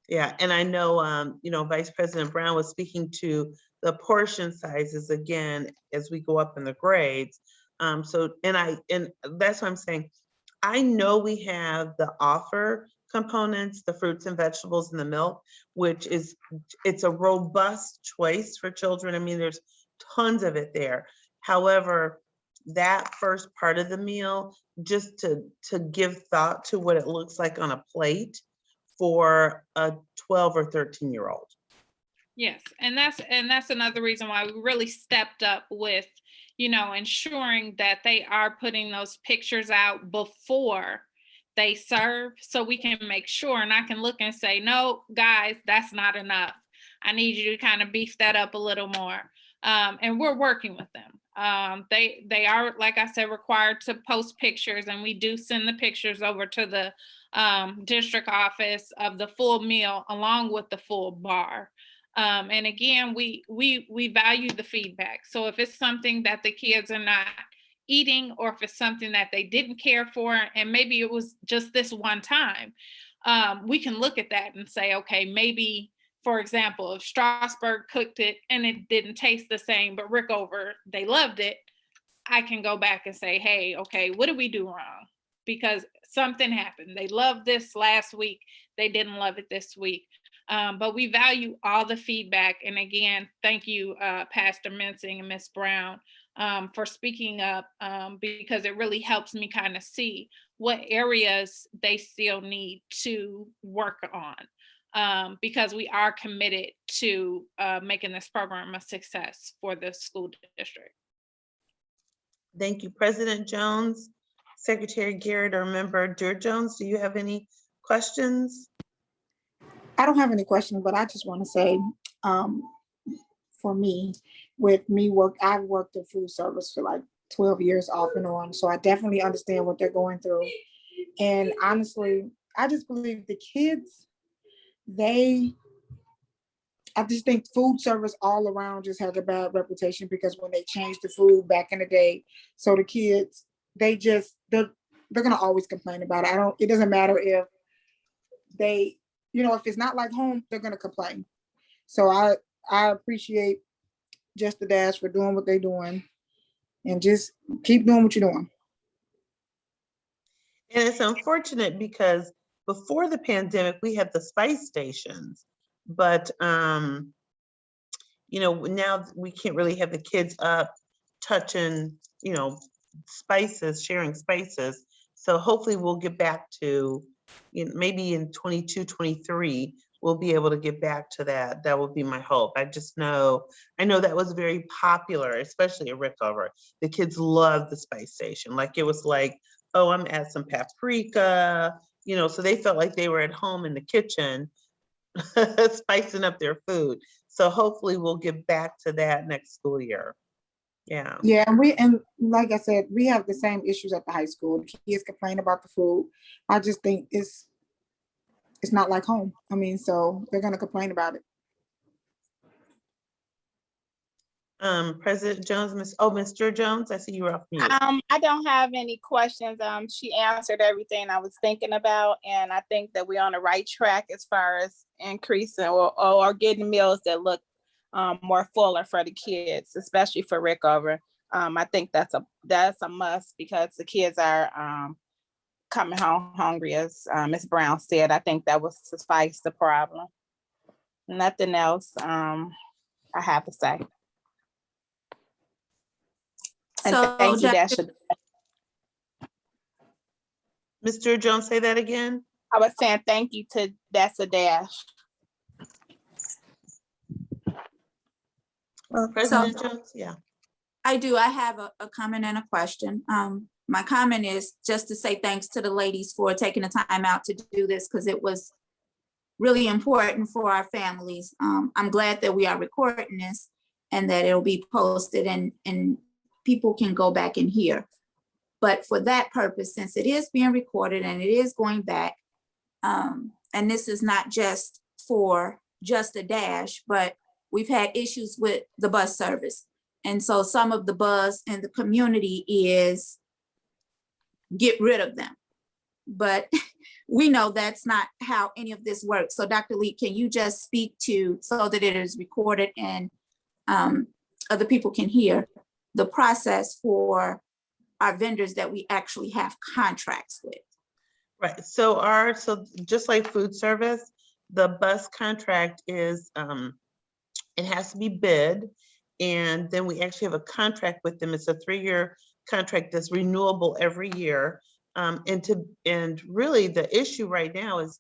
yeah. And I know, Vice President Brown was speaking to the portion sizes again, as we go up in the grades. And that's what I'm saying. I know we have the offer components, the fruits and vegetables and the milk, which it's a robust choice for children. I mean, there's tons of it there. However, that first part of the meal, just to give thought to what it looks like on a plate for a 12 or 13-year-old. Yes, and that's another reason why we really stepped up with, ensuring that they are putting those pictures out before they serve, so we can make sure, and I can look and say, no, guys, that's not enough. I need you to kind of beef that up a little more. And we're working with them. They are, like I said, required to post pictures, and we do send the pictures over to the district office of the full meal along with the full bar. And again, we value the feedback. So if it's something that the kids are not eating, or if it's something that they didn't care for, and maybe it was just this one time, we can look at that and say, okay, maybe, for example, if Strasburg cooked it and it didn't taste the same, but Rickover, they loved it, I can go back and say, hey, okay, what did we do wrong? Because something happened. They loved this last week. They didn't love it this week. But we value all the feedback. And again, thank you, Pastor Mincing and Ms. Brown, for speaking up, because it really helps me kind of see what areas they still need to work on, because we are committed to making this program a success for the school district. Thank you, President Jones, Secretary Garrett, or Member Jones. Do you have any questions? I don't have any questions, but I just want to say, for me, I've worked in food service for like 12 years off and on. So I definitely understand what they're going through. And honestly, I just believe the kids, I just think food service all around just has a bad reputation, because when they changed the food back in the day, so the kids, they're going to always complain about it. It doesn't matter if if it's not like home, they're going to complain. So I appreciate Just the Dash for doing what they're doing, and just keep doing what you're doing. And it's unfortunate because before the pandemic, we had the spice stations, but you know, now we can't really have the kids up touching, you know, spices, sharing spices. So hopefully we'll get back to, you know, maybe in 22, 23, we'll be able to get back to that. That would be my hope. I know that was very popular, especially at Rickover. The kids loved the spice station. Like it was like, oh, I'm at some paprika, you know, so they felt like they were at home in the kitchen spicing up their food. So hopefully we'll get back to that next school year. Yeah. Yeah, and like I said, we have the same issues at the high school. The kids complain about the food. I just think it's not like home. I mean, so they're gonna complain about it. President Jones, Mr. Jones, I see you were off mute. I don't have any questions. She answered everything I was thinking about, and I think that we're on the right track as far as increasing or getting meals that look more fuller for the kids, especially for Rickover. I think that's a must because the kids are coming home hungry, as Ms. Brown said. I think that will suffice the problem. Nothing else I have to say. And So, thank you, Dasha. Mr. Jones, say that again. I was saying thank you to That's a Dash. President Jones, yeah. I do. I have a comment and a question. My comment is just to say thanks to the ladies for taking the time out to do this because it was really important for our families. I'm glad that we are recording this and that it'll be posted and people can go back and hear. But for that purpose, since it is being recorded and it is going back, and this is not just for just a dash, but we've had issues with the bus service. And so some of the buzz in the community is get rid of them. But we know that's not how any of this works. So Dr. Lee, can you just speak to, so that it is recorded and other people can hear, the process for our vendors that we actually have contracts with? Right, so just like food service, the bus contract is, it has to be bid. And then we actually have a contract with them. It's a 3-year contract that's renewable every year. And really the issue right now is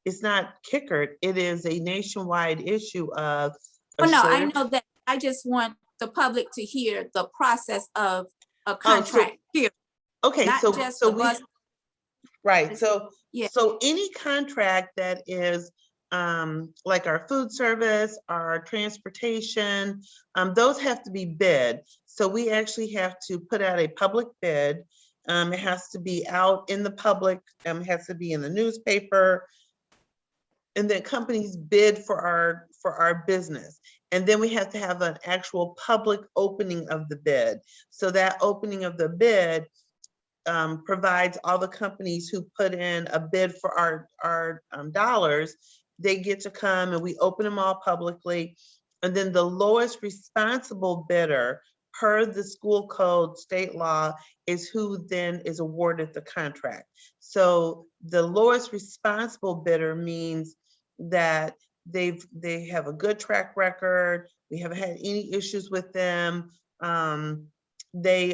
it's not Kickert. It is a nationwide issue of. Oh, no, I know that. I just want the public to hear the process of a contract here. Okay, Not just the bus. Right, so yeah. So any contract that is like our food service, our transportation, those have to be bid. So we actually have to put out a public bid. It has to be out in the public, it has to be in the newspaper, and then companies bid for our business. And then we have to have an actual public opening of the bid. So that opening of the bid provides all the companies who put in a bid for our dollars, they get to come and we open them all publicly. And then the lowest responsible bidder per the school code state law is who then is awarded the contract. So the lowest responsible bidder means that they have a good track record. We haven't had any issues with them. They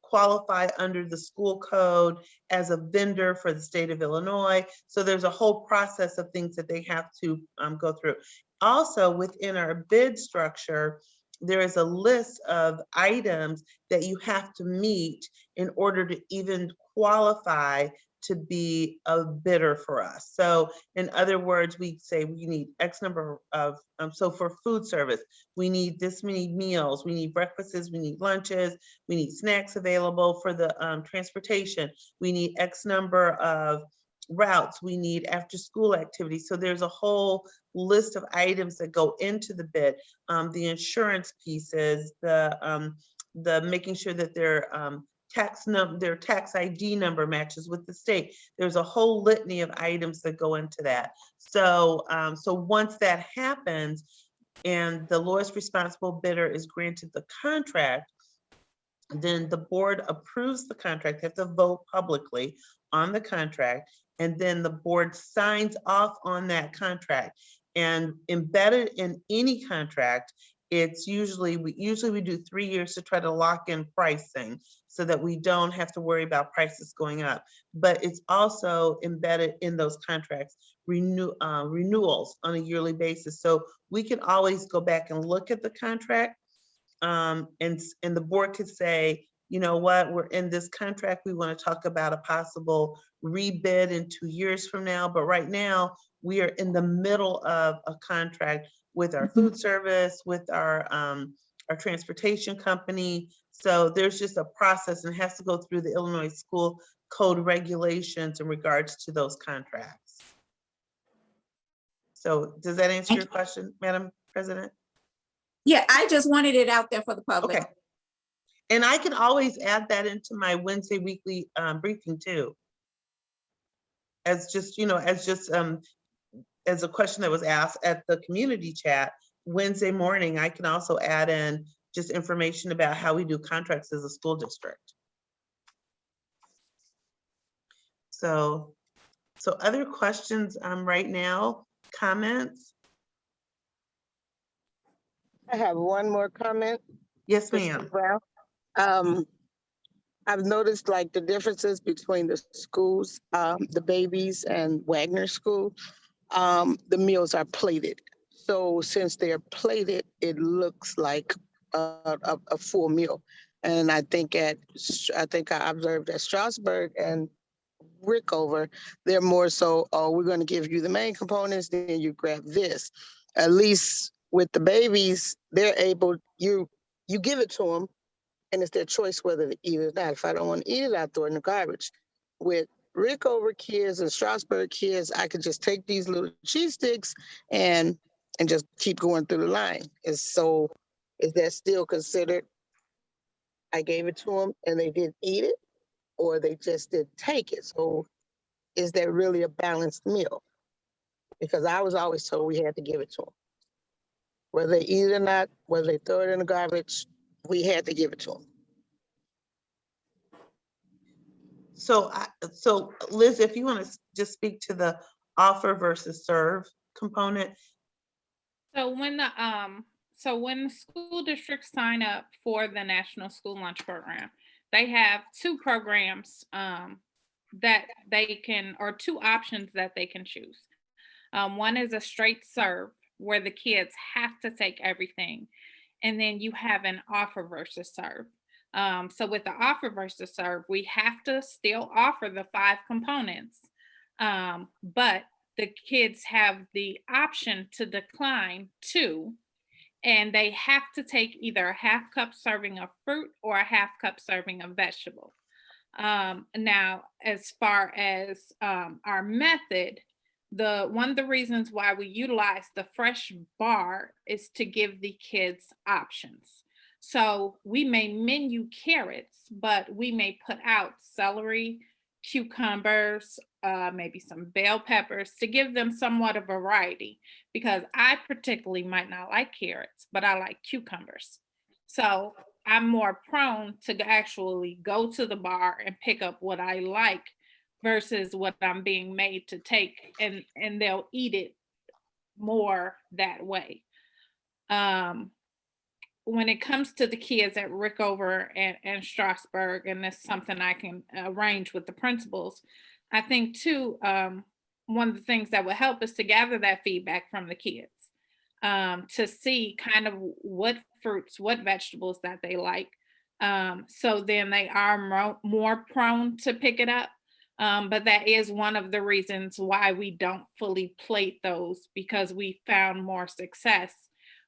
qualify under the school code as a vendor for the state of Illinois. So there's a whole process of things that they have to go through. Also within our bid structure, there is a list of items that you have to meet in order to even qualify to be a bidder for us. So in other words, we say we need X number of, so for food service, we need this many meals, we need breakfasts, we need lunches, we need snacks available. For the transportation, we need X number of routes, we need after school activities. So there's a whole list of items that go into the bid. The insurance pieces, the making sure that their tax ID number matches with the state. There's a whole litany of items that go into that. So so once that happens and the lowest responsible bidder is granted the contract, Then the board approves the contract. They have to vote publicly on the contract, and then the board signs off on that contract. And embedded in any contract, it's usually we do 3 years to try to lock in pricing so that we don't have to worry about prices going up. But it's also embedded in those contracts, renewals on a yearly basis. So we can always go back and look at the contract, and the board could say, you know what, we're in this contract, we want to talk about a possible rebid in 2 years from now. But right now, we are in the middle of a contract with our food service, with our transportation company. So there's just a process, and it has to go through the Illinois School Code regulations in regards to those contracts. So does that answer your question, Madam President? Yeah, I just wanted it out there for the public. Okay. And I can always add that into my Wednesday weekly briefing too. As just, you know, as a question that was asked at the community chat Wednesday morning, I can also add in just information about how we do contracts as a school district. So other questions right now, comments? I have one more comment. Yes, ma'am. I've noticed like the differences between the schools, the babies and Wagner School. The meals are plated. So since they're plated, it looks like a full meal. And I think I observed at Strasburg and Rickover, they're more so, oh, we're going to give you the main components, then you grab this. At least with the babies, they're able, you give it to them, and it's their choice whether to eat it or not. If I don't want to eat it, I throw it in the garbage. With Rickover kids and Strasburg kids, I could just take these little cheese sticks and just keep going through the line. Is that still considered, I gave it to them and they didn't eat it, or they just didn't take it? So is that really a balanced meal? Because I was always told we had to give it to them. Whether they eat it or not, whether they throw it in the garbage, we had to give it to them. So Liz, if you want to just speak to the offer versus serve component. So when school districts sign up for the National School Lunch Program, they have 2 programs that they can, or 2 options that they can choose. One is a straight serve, where the kids have to take everything. And then you have an offer versus serve. So with the offer versus serve, we have to still offer the 5 components, but the kids have the option to decline 2, and they have to take either a ½ cup serving of fruit or a ½ cup serving of vegetable. Now, as far as our method, one of the reasons why we utilize the fresh bar is to give the kids options. So we may menu carrots, but we may put out celery, cucumbers, maybe some bell peppers, to give them somewhat of variety, because I particularly might not like carrots, but I like cucumbers. So I'm more prone to actually go to the bar and pick up what I like versus what I'm being made to take, and they'll eat it more that way. When it comes to the kids at Rickover and Strasburg, and that's something I can arrange with the principals, I think too, one of the things that would help is to gather that feedback from the kids, to see kind of what fruits, what vegetables that they like. So then they are more prone to pick it up. But that is one of the reasons why we don't fully plate those, because we found more success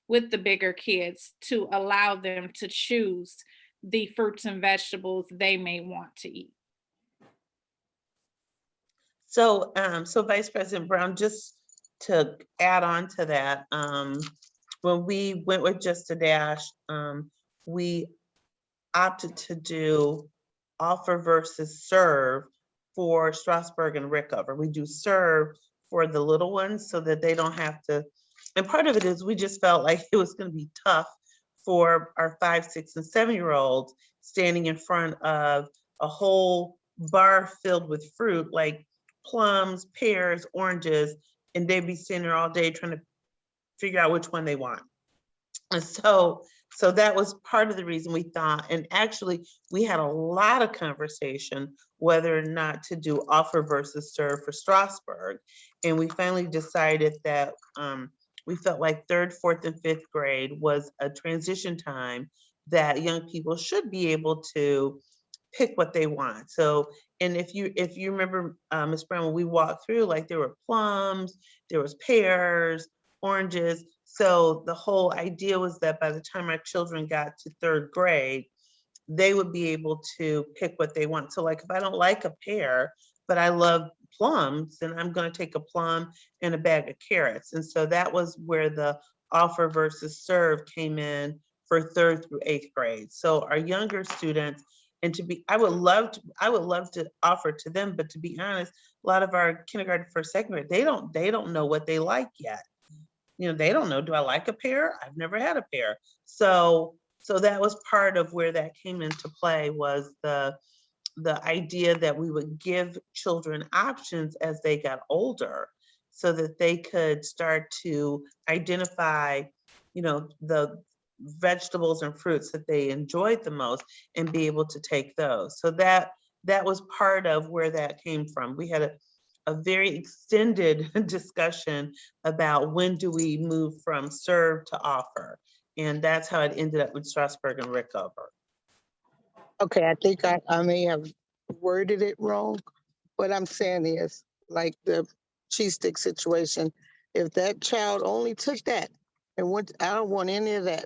with the bigger kids to allow them to choose the fruits and vegetables they may want to eat. So, Vice President Brown, just to add on to that, when we went with Just a Dash, we opted to do offer versus serve for Strasburg and Rickover. We do serve for the little ones so that they don't have to, and part of it is we just felt like it was going to be tough for our 5, 6, and 7-year-olds standing in front of a whole bar filled with fruit like plums, pears, oranges, and they'd be sitting there all day trying to figure out which one they want. And so that was part of the reason we thought, and actually we had a lot of conversation whether or not to do offer versus serve for Strasburg. And we finally decided that we felt like 3rd, 4th, and 5th grade was a transition time that young people should be able to pick what they want. So, and if you remember, Ms. Brown, when we walked through, like there were plums, there was pears, oranges. So the whole idea was that by the time our children got to 3rd grade, they would be able to pick what they want. So like if I don't like a pear, but I love plums, then I'm going to take a plum and a bag of carrots. And so that was where the offer versus serve came in for 3rd through 8th grade. So our younger students, and I would love to offer to them, but to be honest, a lot of our kindergarten, 1st, 2nd grade, they don't know what they like yet. You know, they don't know, do I like a pear? I've never had a pear. So that was part of where that came into play, was the idea that we would give children options as they got older so that they could start to identify, you know, the vegetables and fruits that they enjoyed the most and be able to take those. So that was part of where that came from. We had a very extended discussion about when do we move from serve to offer. And that's how it ended up with Strasburg and Rickover. Okay, I think I may have worded it wrong. What I'm saying is, like the cheese stick situation, if that child only took that and went, I don't want any of that.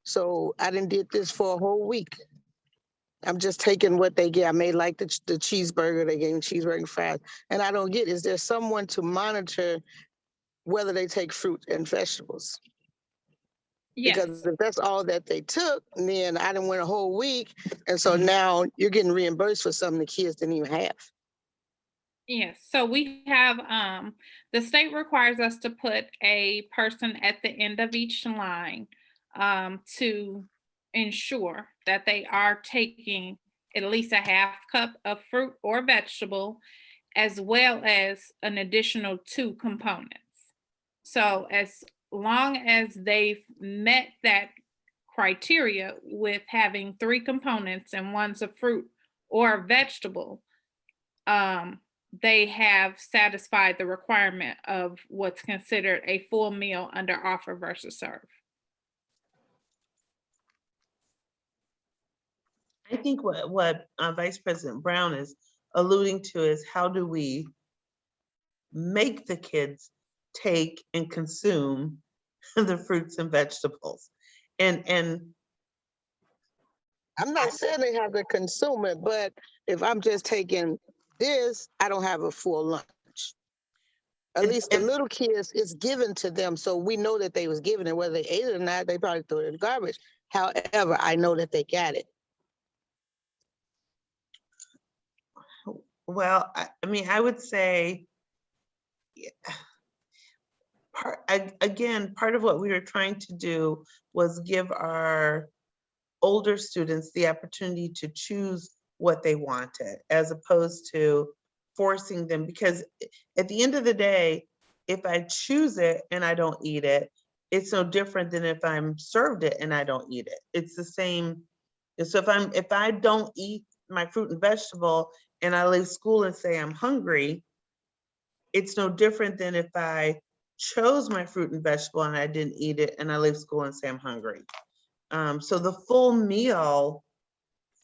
So I didn't did this for a whole week. I'm just taking what they get. I may like the cheeseburger, they gave me cheeseburger and fries, and I don't get, is there someone to monitor whether they take fruit and vegetables? Yes. Because if that's all that they took, then I didn't went a whole week. And so now you're getting reimbursed for something the kids didn't even have. Yes, so we have, the state requires us to put a person at the end of each line to ensure that they are taking at least a half cup of fruit or vegetable, as well as an additional 2 components. So as long as they've met that criteria with having 3 components and one's a fruit or a vegetable, they have satisfied the requirement of what's considered a full meal under offer versus serve. I think what Vice President Brown is alluding to is, how do we make the kids take and consume the fruits and vegetables? And I'm not saying they have to consume it, but if I'm just taking this, I don't have a full lunch. At least the little kids, it's given to them, so we know that they was given it. Whether they ate it or not, they probably threw it in the garbage. However, I know that they got it. well, I mean, I would say, part of what we were trying to do was give our older students the opportunity to choose what they wanted, as opposed to forcing them, because at the end of the day, if I choose it and I don't eat it, it's no different than if I'm served it and I don't eat it. It's the same. So if I don't eat my fruit and vegetable and I leave school and say I'm hungry, it's no different than if I chose my fruit and vegetable and I didn't eat it and I leave school and say I'm hungry. So the full meal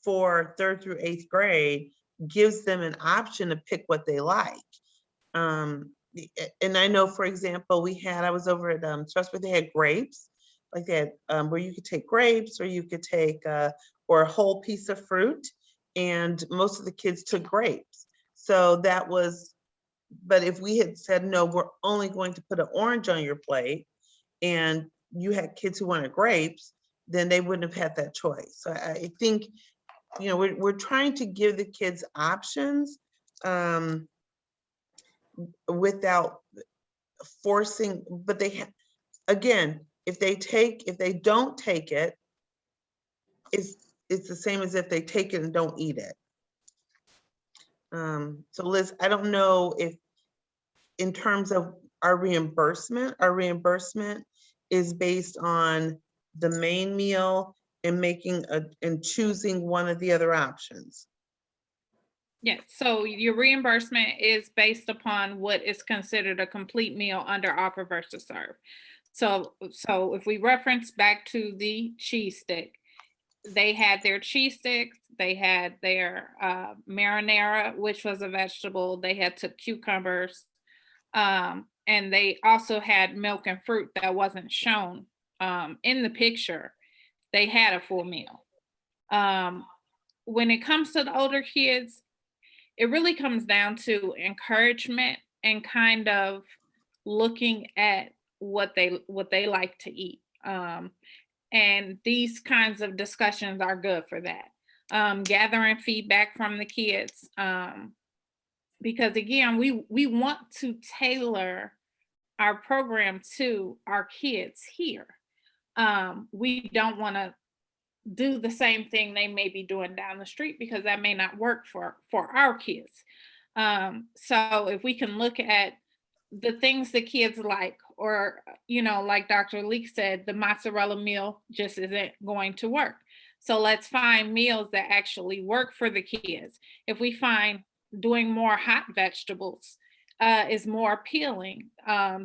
for 3rd through 8th grade gives them an option to pick what they like. And I know, for example, I was over at Strasburg, they had grapes, like that, where you could take grapes, or you could take or a whole piece of fruit, and most of the kids took grapes. So that was, but if we had said, no, we're only going to put an orange on your plate, and you had kids who wanted grapes, then they wouldn't have had that choice. So I think, you know, we're trying to give the kids options without forcing, but again, if they don't take it, it's the same as if they take it and don't eat it. So Liz, I don't know if in terms of our reimbursement is based on the main meal and and choosing one of the other options. Yes, so your reimbursement is based upon what is considered a complete meal under offer versus serve. So if we reference back to the cheese stick, they had their cheese sticks, they had their marinara, which was a vegetable, they had cucumbers, and they also had milk and fruit that wasn't shown in the picture. They had a full meal. When it comes to the older kids, it really comes down to encouragement and kind of looking at what they like to eat. And these kinds of discussions are good for that. Gathering feedback from the kids. Because again, we want to tailor our program to our kids here. We don't want to do the same thing they may be doing down the street because that may not work for our kids. So if we can look at the things the kids like, or, like Dr. Leek said, the mozzarella meal just isn't going to work. So let's find meals that actually work for the kids. If we find doing more hot vegetables is more appealing,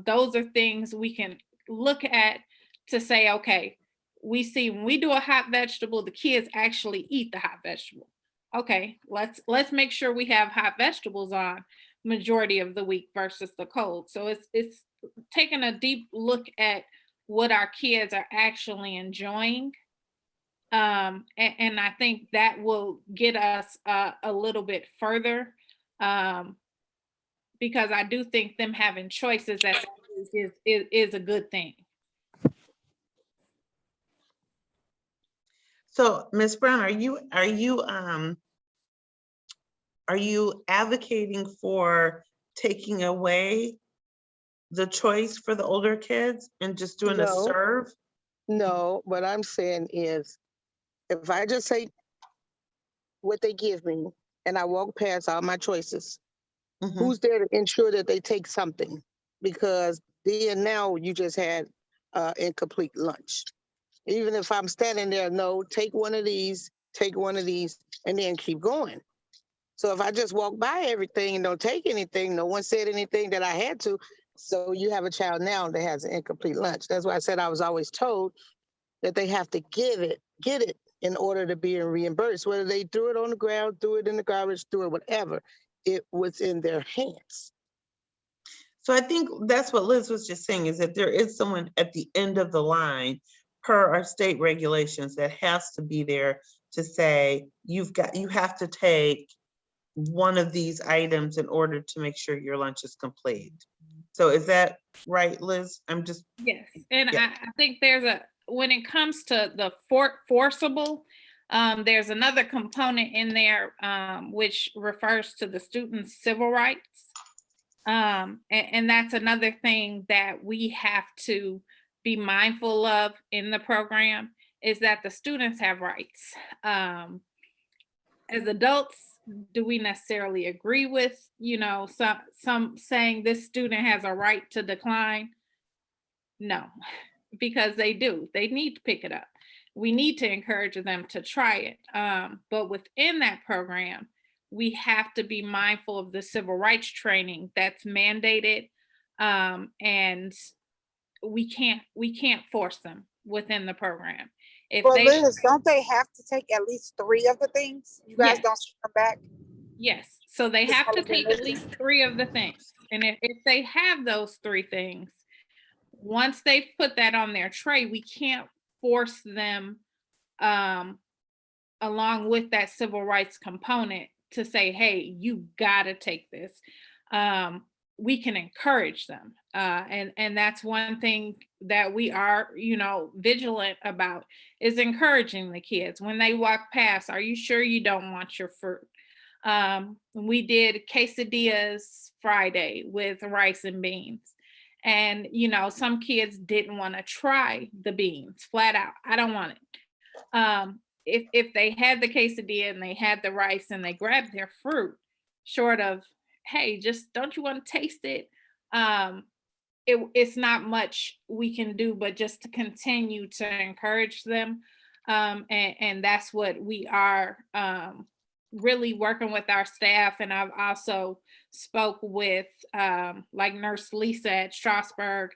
those are things we can look at to say, okay, we see when we do a hot vegetable, the kids actually eat the hot vegetable. Okay, let's make sure we have hot vegetables on majority of the week versus the cold. So it's taking a deep look at what our kids are actually enjoying. And I think that will get us a little bit further, because I do think them having choices is a good thing. So Ms. Brown, are you advocating for taking away the choice for the older kids and just doing a No. serve? No, what I'm saying is, if I just say what they give me and I walk past all my choices, who's there to ensure that they take something? Because then now you just had incomplete lunch. Even if I'm standing there, no, take one of these, and then keep going. So if I just walk by everything and don't take anything, no one said anything that I had to. So you have a child now that has an incomplete lunch. That's why I said I was always told that they have to get it in order to be reimbursed. Whether they threw it on the ground, threw it in the garbage, threw it whatever, it was in their hands. So I think that's what Liz was just saying, is that there is someone at the end of the line per our state regulations that has to be there to say, you have to take one of these items in order to make sure your lunch is complete. So is that right, Liz? Yes, and yeah. I think when it comes to the forcible, there's another component in there which refers to the students' civil rights. And that's another thing that we have to be mindful of in the program, is that the students have rights. As adults, do we necessarily agree with, some saying this student has a right to decline? No, because they do. They need to pick it up. We need to encourage them to try it. But within that program, we have to be mindful of the civil rights training that's mandated, and we can't force them within the program. Well, Liz, don't they have to take at least 3 of the things? You guys Yes. don't come back? Yes, so they have to take at least 3 of the things. And if they have those 3 things, once they've put that on their tray, we can't force them along with that civil rights component to say, hey, you gotta take this. We can encourage them. And that's one thing that we are, vigilant about, is encouraging the kids. When they walk past, are you sure you don't want your fruit? We did quesadillas Friday with rice and beans. And, you know, some kids didn't want to try the beans flat out. I don't want it. If they had the quesadilla and they had the rice and they grabbed their fruit, short of, hey, just don't you want to taste it? It's not much we can do, but just to continue to encourage them. And that's what we are really working with our staff. And I've also spoke with like Nurse Lisa at Strasburg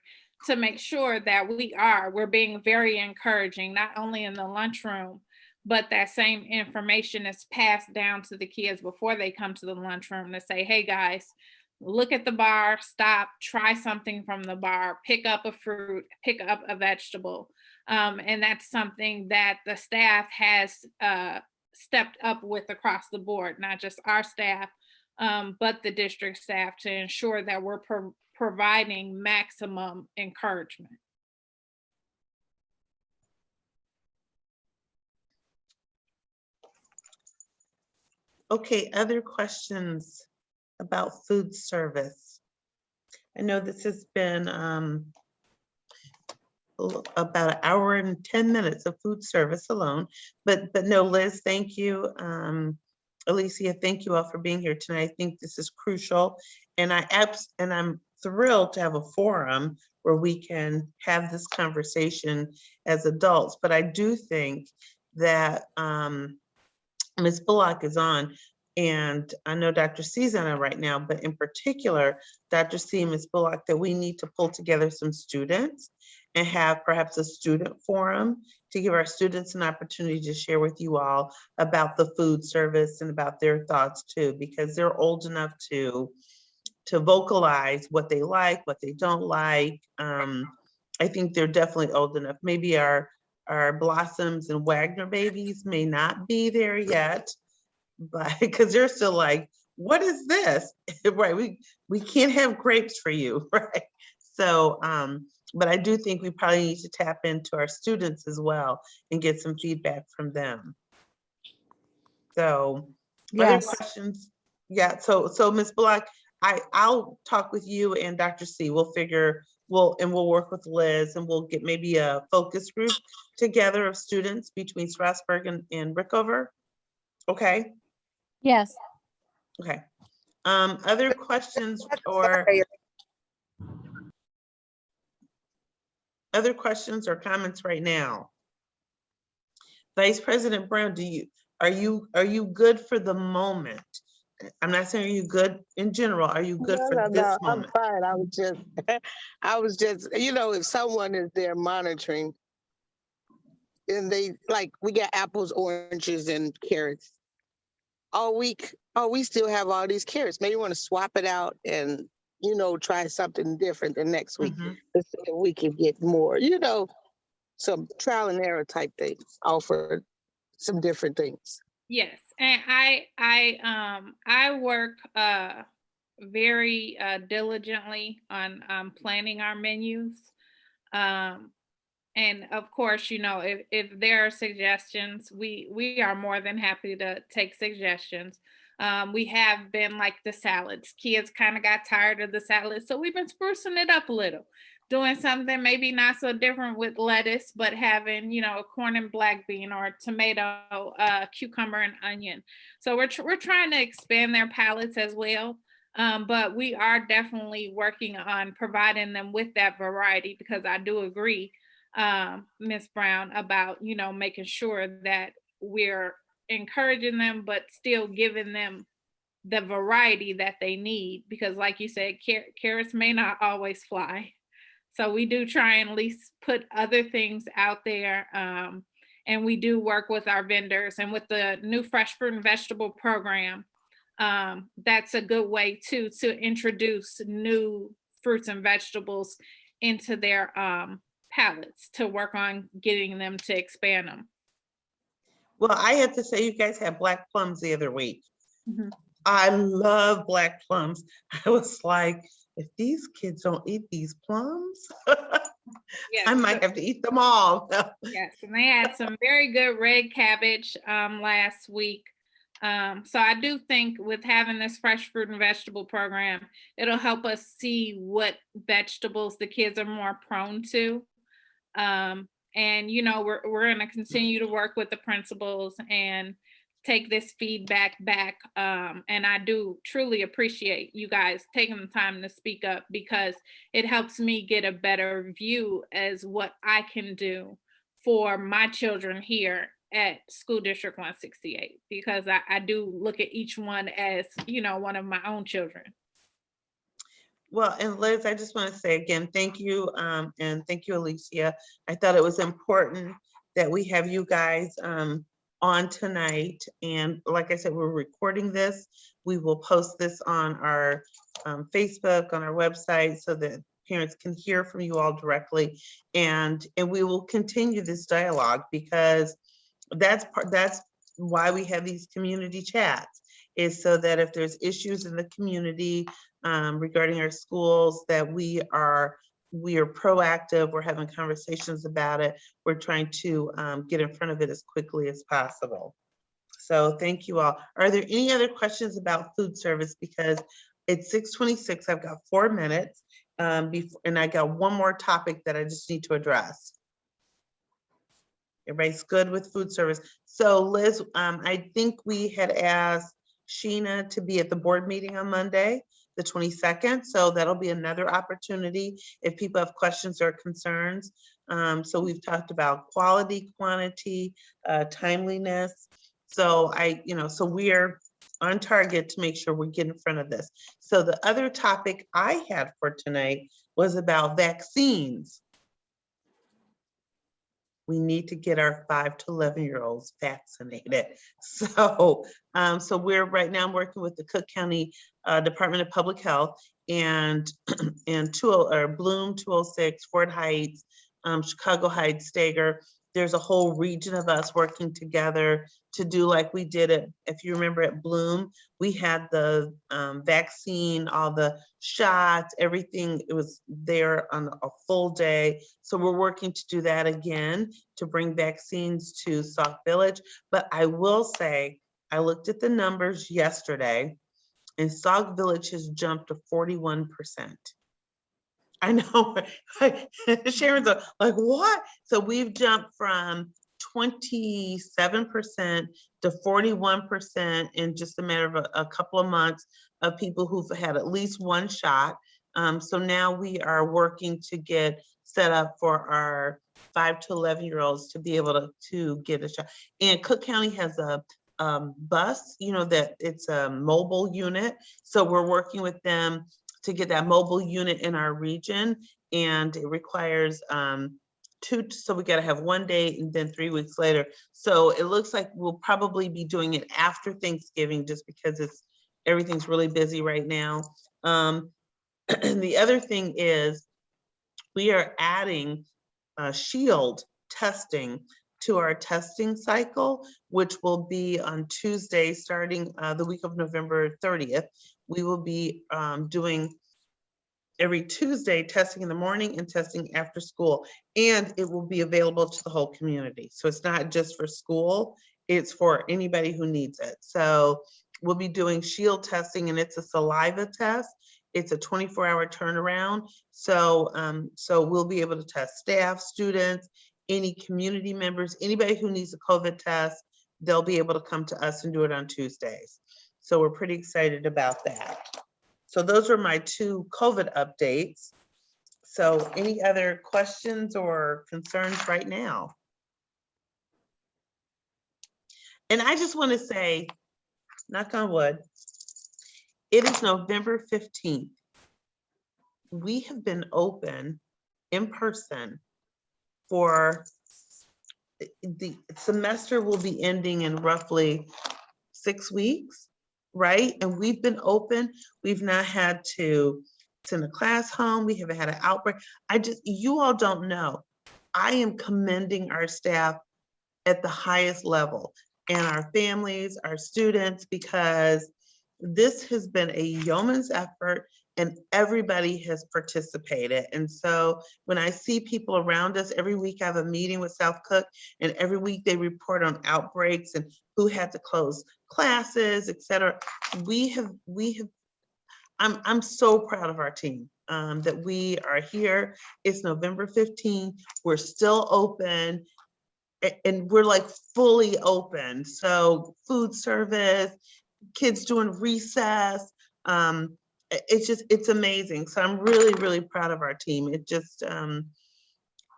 to make sure that we're being very encouraging, not only in the lunchroom, but that same information is passed down to the kids before they come to the lunchroom to say, hey guys, look at the bar, stop, try something from the bar, pick up a fruit, pick up a vegetable. And that's something that the staff has stepped up with across the board, not just our staff, but the district staff, to ensure that we're providing maximum encouragement. Okay, other questions about food service? I know this has been about an hour and 10 minutes of food service alone, but no, Liz, thank you. Alicia, thank you all for being here tonight. I think this is crucial, and I'm thrilled to have a forum where we can have this conversation as adults. But I do think that Ms. Bullock is on, and I know Dr. C's on it right now, but in particular, Dr. C and Ms. Bullock, that we need to pull together some students and have perhaps a student forum to give our students an opportunity to share with you all about the food service and about their thoughts too, because they're old enough to vocalize what they like, what they don't like. I think they're definitely old enough. Maybe our Blossoms and Wagner babies may not be there yet, but because they're still like, what is this? Right, we can't have grapes for you, right? So, but I do think we probably need to tap into our students as well and get some feedback from them. So, Yes. other questions? Yeah, so Ms. Bullock, I'll talk with you and Dr. C. We'll work with Liz, and we'll get maybe a focus group together of students between Strasburg and Rickover. Okay. Yes. Okay. Other questions or comments right now? Vice President Brown, are you good for the moment? I'm not saying are you good in general. Are you good for this moment? I'm fine. I was just, if someone is there monitoring and they, like, we got apples, oranges, and carrots all week. Oh, we still have all these carrots. Maybe you want to swap it out and, try something different the next week. Let's see if we can get more, some trial and error type things, offer some different things. Yes, and I work very diligently on planning our menus. And of course, if there are suggestions, we are more than happy to take suggestions. We have been like the salads. Kids kind of got tired of the salads, so we've been sprucing it up a little, doing something maybe not so different with lettuce, but having, a corn and black bean, or tomato, cucumber and onion. So we're trying to expand their palates as well. But we are definitely working on providing them with that variety, because I do agree, Ms. Brown, about, making sure that we're encouraging them, but still giving them the variety that they need, because like you said, carrots may not always fly. So we do try and at least put other things out there. And we do work with our vendors, and with the new fresh fruit and vegetable program, that's a good way to introduce new fruits and vegetables into their palates, to work on getting them to expand them. Well, I have to say, you guys had black plums the other week. I love black plums. I was like, if these kids don't eat these plums, yes, I might have to eat them all. Yes, and they had some very good red cabbage last week. So I do think with having this fresh fruit and vegetable program, it'll help us see what vegetables the kids are more prone to. And you know, we're going to continue to work with the principals and take this feedback back. And I do truly appreciate you guys taking the time to speak up, because it helps me get a better view as what I can do for my children here at School District 168, because I do look at each one as, you know, one of my own children. Well, and Liz, I just want to say again, thank you. And thank you, Alicia. I thought it was important that we have you guys on tonight. And like I said, we're recording this. We will post this on our Facebook, on our website, so that parents can hear from you all directly. And we will continue this dialogue, because that's why we have these community chats, is so that if there's issues in the community regarding our schools, that we are proactive, we're having conversations about it, we're trying to get in front of it as quickly as possible. So thank you all. Are there any other questions about food service? Because it's 6:26, I've got 4 minutes, and I got one more topic that I just need to address. Everybody's good with food service. So Liz, I think we had asked Sheena to be at the board meeting on Monday, the 22nd. So that'll be another opportunity if people have questions or concerns. So we've talked about quality, quantity, timeliness. So so we're on target to make sure we get in front of this. So the other topic I had for tonight was about vaccines. We need to get our 5 to 11-year-olds vaccinated. So, we're right now working with the Cook County Department of Public Health and Bloom, 206, Fort Heights, Chicago Heights, Stager. There's a whole region of us working together to do like we did it. If you remember at Bloom, we had the vaccine, all the shots, everything. It was there on a full day. So we're working to do that again, to bring vaccines to Sauk Village. But I will say, I looked at the numbers yesterday, and Sauk Village has jumped to 41%. I know, Sharon's like, what? So we've jumped from 27% to 41% in just a matter of a couple of months of people who've had at least one shot. So now we are working to get set up for our 5 to 11-year-olds to be able to get a shot. And Cook County has a bus, that it's a mobile unit. So we're working with them to get that mobile unit in our region, and it requires so we got to have 1 day and then 3 weeks later. So it looks like we'll probably be doing it after Thanksgiving, just because everything's really busy right now. And the other thing is, we are adding shield testing to our testing cycle, which will be on Tuesday, starting the week of November 30th. We will be doing every Tuesday testing in the morning and testing after school, and it will be available to the whole community. So it's not just for school, it's for anybody who needs it. So we'll be doing shield testing, and it's a saliva test. It's a 24-hour turnaround. So we'll be able to test staff, students, any community members, anybody who needs a COVID test, they'll be able to come to us and do it on Tuesdays. So we're pretty excited about that. So those are my 2 COVID updates. So any other questions or concerns right now? And I just want to say, knock on wood, it is November 15th. We have been open in person for the semester will be ending in roughly 6 weeks, right? And we've been open. We've not had to send a class home. We haven't had an outbreak. You all don't know. I am commending our staff at the highest level, and our families, our students, because this has been a yeoman's effort and everybody has participated. And so when I see people around us, every week I have a meeting with South Cook, and every week they report on outbreaks and who had to close classes, etc. I'm so proud of our team that we are here. It's November 15th. We're still open and we're like fully open. So food service, kids doing recess. It's amazing. So I'm really, really proud of our team. It just,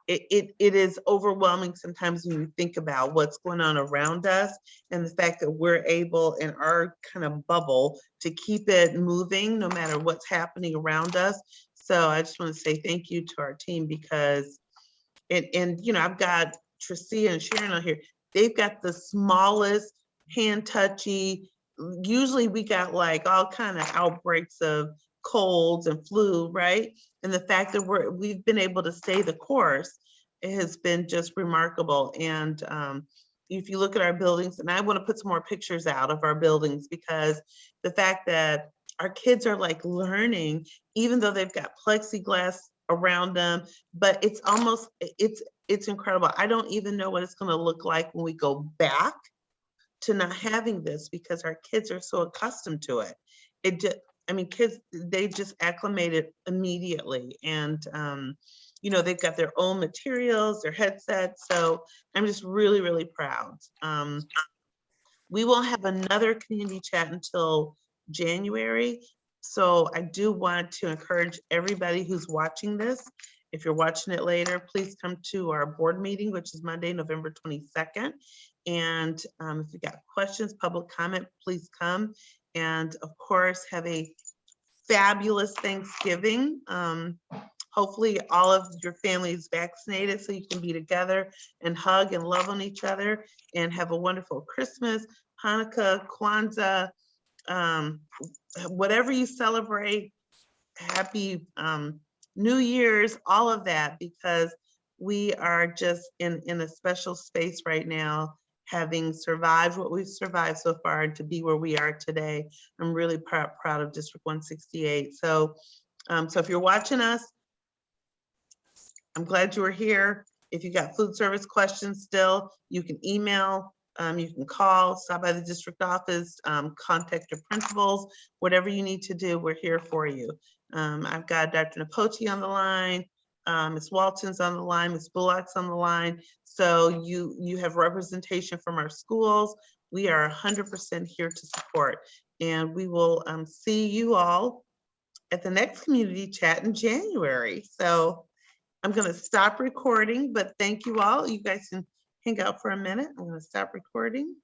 it is overwhelming sometimes when you think about what's going on around us and the fact that we're able in our kind of bubble to keep it moving no matter what's happening around us. So I just want to say thank you to our team because I've got Tricia and Sharon on here. They've got the smallest hand touchy. Usually we got like all kind of outbreaks of colds and flu, right? And the fact that we've been able to stay the course, it has been just remarkable. And if you look at our buildings, and I want to put some more pictures out of our buildings because the fact that our kids are like learning, even though they've got plexiglass around them, but it's almost, it's incredible. I don't even know what it's going to look like when we go back to not having this because our kids are so accustomed to it. Kids, they just acclimated immediately. And, they've got their own materials, their headsets. So I'm just really, really proud. We won't have another community chat until January. So I do want to encourage everybody who's watching this. If you're watching it later, please come to our board meeting, which is Monday, November 22nd. And if you got questions, public comment, please come. And of course, have a fabulous Thanksgiving. Hopefully all of your family is vaccinated so you can be together and hug and love on each other and have a wonderful Christmas, Hanukkah, Kwanzaa, whatever you celebrate, happy New Year's, all of that, because we are just in a special space right now, having survived what we've survived so far and to be where we are today. I'm really proud of District 168. So if you're watching us, I'm glad you were here. If you got food service questions still, you can email, you can call, stop by the district office, contact your principals, whatever you need to do, we're here for you. I've got Dr. Napoti on the line, Ms. Walton's on the line, Ms. Bullock's on the line. So you have representation from our schools. We are 100% here to support. And we will see you all at the next community chat in January. So I'm going to stop recording, but thank you all. You guys can hang out for a minute. I'm going to stop recording.